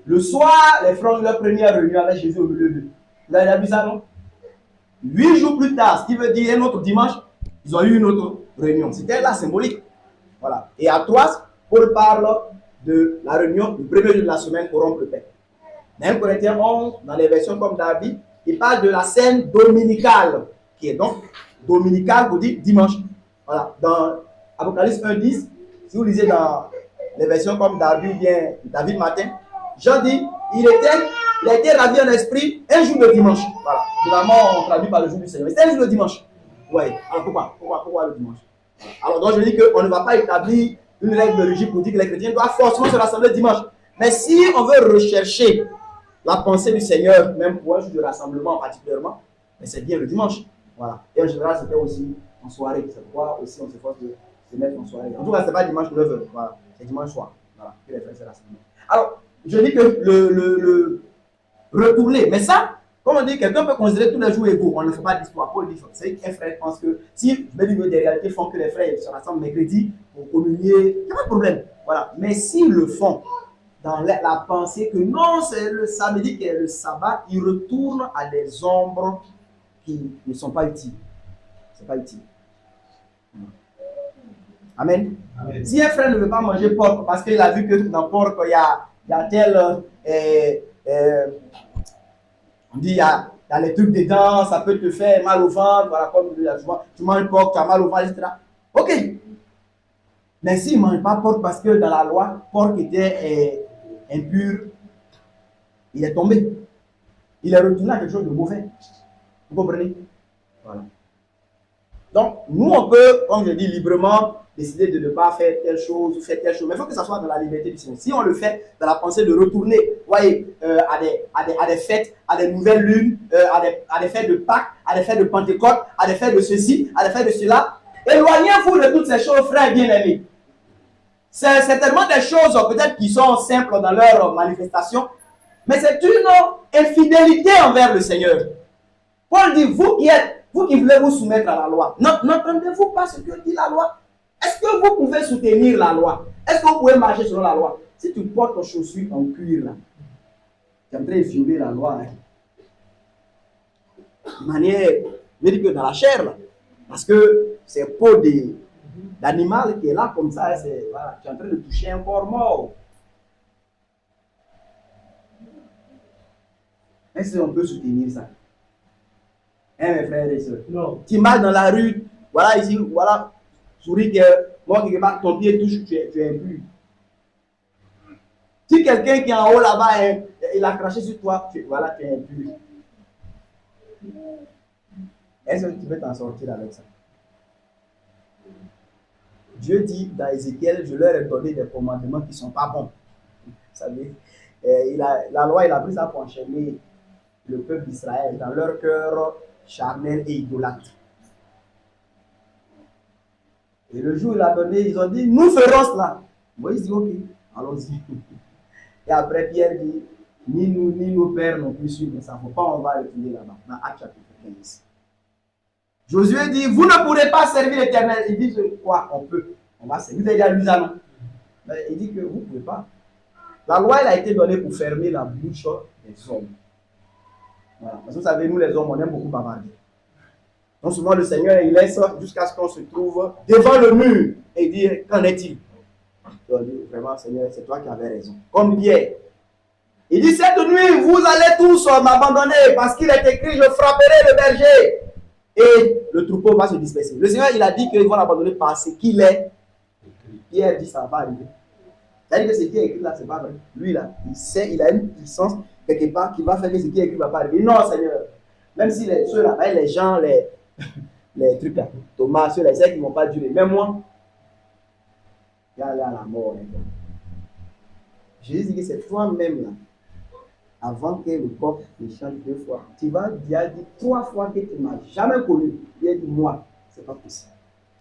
Le soir, les frères ont eu leur première réunion avec Jésus au milieu d'eux. Vous avez vu ça, non? 8 jours plus tard, ce qui veut dire un autre dimanche, ils ont eu une autre réunion. C'était là symbolique. Voilà. Et à 3, Paul parle de la réunion du premier jour de la semaine pour rompre le pain. Dans 1 Corinthiens 11, dans les versions comme David, il parle de la scène dominicale, qui est donc dominicale pour dire dimanche. Voilà. Dans Apocalypse 1:10, si vous lisez dans les versions comme David ou bien David Martin, Jean dit, il a été ravi en esprit un jour de dimanche. Voilà. Généralement, on traduit par le jour du Seigneur. Mais c'est un jour de dimanche. Oui. Alors pourquoi le dimanche? Alors donc je dis qu'on ne va pas établir une règle de logique pour dire que les chrétiens doivent forcément se rassembler dimanche. Mais si on veut rechercher la pensée du Seigneur, même pour un jour de rassemblement particulièrement, c'est bien le dimanche. Voilà. Et en général, c'était aussi en soirée. C'est pourquoi aussi on s'efforce de se mettre en soirée. En tout cas, ce n'est pas dimanche 9h. Voilà. C'est dimanche soir. Voilà. Que les frères se rassemblent. Alors, je dis que le retourner, mais ça, comme on dit, quelqu'un peut considérer tous les jours égaux. On ne fait pas d'histoire. Paul dit, c'est qu'un frère pense que si je vais dire des réalités font que les frères se rassemblent mercredi pour communier, il n'y a pas de problème. Voilà. Mais s'ils le font dans la pensée que non, c'est le samedi qui est le sabbat, ils retournent à des ombres qui ne sont pas utiles. Ce n'est pas utile. Amen. Amen. Si un frère ne veut pas manger porc parce qu'il a vu que dans porc, il y a tel. On dit, il y a les trucs dedans, ça peut te faire mal au ventre, voilà, comme tu manges porc, tu as mal au ventre, etc. Ok. Mais s'il ne mange pas porc parce que dans la loi, porc était impur, il est tombé. Il est retourné à quelque chose de mauvais. Vous comprenez? Voilà. Donc, nous, on peut, comme je dis, librement décider de ne pas faire telle chose ou faire telle chose. Mais il faut que ça soit dans la liberté du Seigneur. Si on le fait dans la pensée de retourner, voyez, à des fêtes, à des nouvelles lunes, à des fêtes de Pâques, à des fêtes de Pentecôte, à des fêtes de ceci, à des fêtes de cela, éloignez-vous de toutes ces choses, frères bien-aimés. C'est certainement des choses peut-être qui sont simples dans leur manifestation, mais c'est une infidélité envers le Seigneur. Paul dit, vous qui voulez vous soumettre à la loi, n'entendez-vous pas ce que dit la loi? Est-ce que vous pouvez soutenir la loi? Est-ce que vous pouvez marcher selon la loi? Si tu portes ton chaussure en cuir, là, tu es en train de violer la loi. Hein. De manière, je dis que dans la chair, là, parce que c'est peau d'animal qui est là comme ça, voilà, tu es en train de toucher un corps mort. Est-ce qu'on peut soutenir ça? Hein, mes frères et sœurs? Non. Tu marches dans la rue, voilà ici, voilà. Souris que moi, quelque part, ton pied touche, tu es impur. Si quelqu'un qui est en haut là-bas, il a craché sur toi, tu es impur. Est-ce que tu peux t'en sortir avec ça? Dieu dit dans Ézéchiel, je leur ai donné des commandements qui ne sont pas bons. Vous savez, la loi, il a pris ça pour enchaîner le peuple d'Israël dans leur cœur charnel et idolâtre. Et le jour où il a donné, ils ont dit, nous ferons cela. Moïse dit, ok, allons-y. Et après, Pierre dit, ni nous, ni nos pères n'ont pu suivre ça. Il ne faut pas, on va retourner là-bas, dans Actes chapitre 15. Josué dit, vous ne pourrez pas servir l'Éternel. Il dit, quoi? On peut. On va servir. Vous avez déjà lu ça, non? Mais il dit que vous ne pouvez pas. La loi, elle a été donnée pour fermer la bouche des hommes. Voilà. Parce que vous savez, nous les hommes, on aime beaucoup bavarder. Donc souvent le Seigneur, il laisse jusqu'à ce qu'on se trouve devant le mur et dit, qu'en est-il? Il dit, vraiment, Seigneur, c'est toi qui avais raison. Comme Pierre. Il dit, cette nuit, vous allez tous m'abandonner parce qu'il est écrit, je frapperai le berger. Et le troupeau va se disperser. Le Seigneur, il a dit qu'ils vont l'abandonner parce qu'il est. Pierre dit, ça va arriver. C'est-à-dire que ce qui est écrit là, c'est pas vrai. Lui là, il sait, il a une puissance quelque part qui va faire que ce qui est écrit ne va pas arriver. Non, Seigneur. Même si ceux-là, les gens, les trucs là, Thomas, ceux-là, c'est qui ne vont pas durer. Même moi, il y a là la mort. Jésus dit que c'est toi-même là, avant que le coq ne chante 2 fois. Tu vas dire 3 fois que tu ne m'as jamais connu. Il a dit moi, c'est pas possible.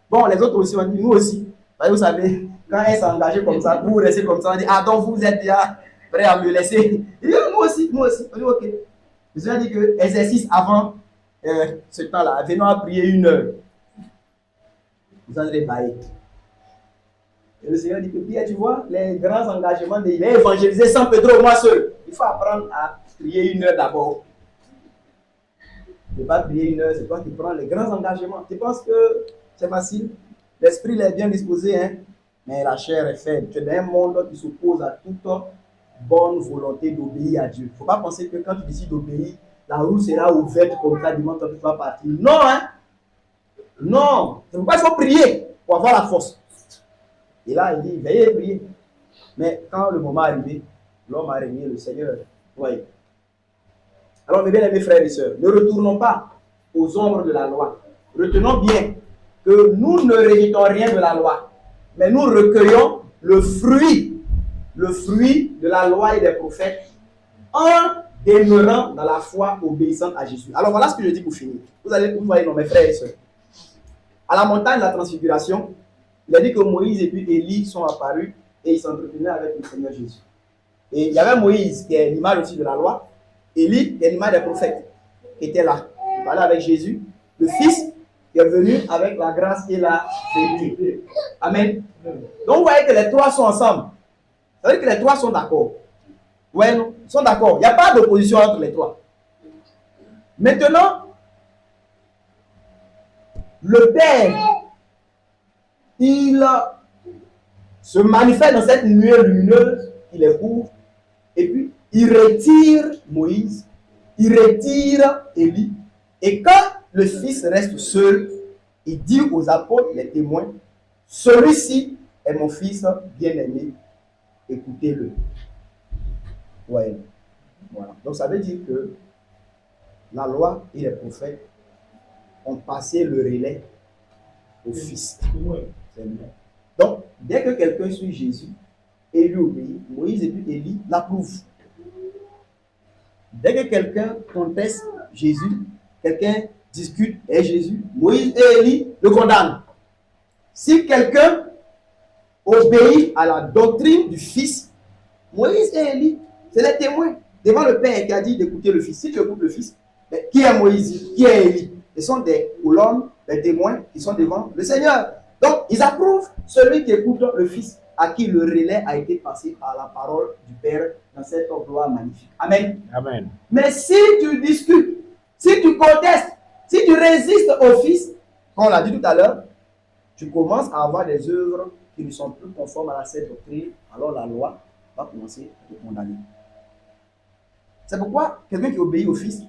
Bon, les autres aussi ont dit nous aussi. Vous savez, quand elle s'est engagée comme ça, vous restez comme ça, on dit ah donc vous êtes déjà prêt à me laisser. Il dit moi aussi. On dit ok. Je a dit que exercice avant ce temps-là, venons à prier 1 heure. Vous en allez bailler. Et le Seigneur dit que Pierre, tu vois, les grands engagements, il a évangélisé sans Pedro, moi seul. Il faut apprendre à prier 1 heure d'abord. Ne pas prier 1 heure, c'est toi qui prends les grands engagements. Tu penses que c'est facile? L'esprit est bien disposé, hein? Mais la chair est faible. Tu es dans un monde qui s'oppose à toute bonne volonté d'obéir à Dieu. Il ne faut pas penser que quand tu décides d'obéir, la route sera ouverte comme ça, dimanche, tu vas partir. Non, hein? Non. C'est pourquoi il faut prier pour avoir la force. Et là, il dit, veillez et priez. Mais quand le moment est arrivé, l'homme a régné, le Seigneur. Oui. Alors, mes bien-aimés frères et sœurs, ne retournons pas aux ombres de la loi. Retenons bien que nous ne rejetons rien de la loi, mais nous recueillons le fruit de la loi et des prophètes en demeurant dans la foi obéissante à Jésus. Alors, voilà ce que je dis pour finir. Vous voyez, non, mes frères et sœurs. À la montagne de la transfiguration, il a dit que Moïse et puis Élie sont apparus et ils s'entretenaient avec le Seigneur Jésus. Et il y avait Moïse qui est l'image aussi de la loi, Élie qui est l'image des prophètes qui était là. Il parlait avec Jésus, le Fils qui est venu avec la grâce et la vérité. Amen. Donc vous voyez que les trois sont ensemble. Ça veut dire que les trois sont d'accord. Ouais, non, ils sont d'accord. Il n'y a pas d'opposition entre les trois. Maintenant, le Père, il se manifeste dans cette nuée lumineuse, il est court, et puis il retire Moïse, il retire Élie, et quand le Fils reste seul, il dit aux apôtres, les témoins, celui-ci est mon Fils bien-aimé, écoutez-le. Ouais. Voilà. Donc ça veut dire que la loi et les prophètes ont passé le relais au Fils. Donc, dès que quelqu'un suit Jésus et lui obéit, Moïse et puis Élie l'approuvent. Dès que quelqu'un conteste Jésus, quelqu'un discute avec Jésus, Moïse et Élie le condamnent. Si quelqu'un obéit à la doctrine du Fils, Moïse et Élie, c'est les témoins devant le Père qui a dit d'écouter le Fils. Si tu écoutes le Fils, qui est Moïse? Qui est Élie? Ce sont des colonnes, des témoins qui sont devant le Seigneur. Donc, ils approuvent celui qui écoute le Fils, à qui le relais a été passé par la parole du Père dans cette gloire magnifique. Amen. Amen. Mais si tu discutes, si tu contestes, si tu résistes au Fils, comme on l'a dit tout à l'heure, tu commences à avoir des œuvres qui ne sont plus conformes à cette doctrine, alors la loi va commencer à te condamner. C'est pourquoi quelqu'un qui obéit au Fils,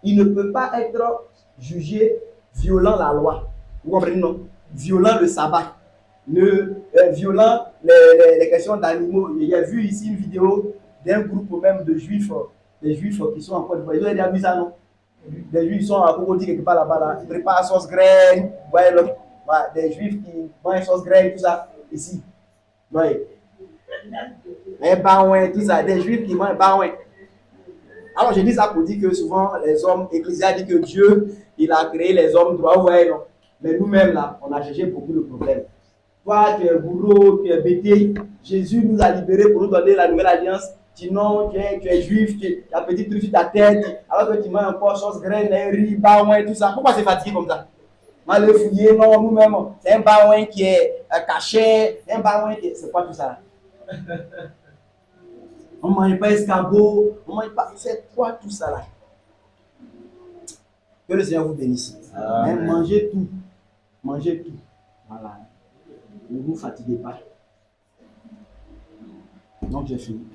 il ne peut pas être jugé violant la loi. Vous comprenez, non? Violant le sabbat, violant les questions d'animaux. Il y a vu ici une vidéo d'un groupe même de juifs, des juifs qui sont en Côte d'Ivoire. Ils ont déjà vu ça, non? Des juifs qui sont à Cocody quelque part là-bas, là. Ils préparent la sauce graine, ouais, des juifs qui mangent sauce graine, tout ça, ici. Ouais. Les baouins, tout ça, des juifs qui mangent baouins. Alors je dis ça pour dire que souvent les hommes, l'Ecclésia dit que Dieu, il a créé les hommes droits, ouais, non. Mais nous-mêmes là, on a cherché beaucoup de problèmes. Toi, tu es bourreau, tu es bêté. Jésus nous a libérés pour nous donner la nouvelle alliance. Sinon, tu es juif, tu as petit truc sur ta tête, alors que tu manges encore sauce graine, riz, baouin, tout ça. Pourquoi c'est fatigué comme ça? Mal le fouiller, non, nous-mêmes, c'est un baouin qui est caché, un baouin qui est... C'est quoi tout ça? On ne mange pas escargot, on ne mange pas... C'est quoi tout ça là? Que le Seigneur vous bénisse. Mais mangez tout. Mangez tout. Voilà. Ne vous fatiguez pas. Donc j'ai fini.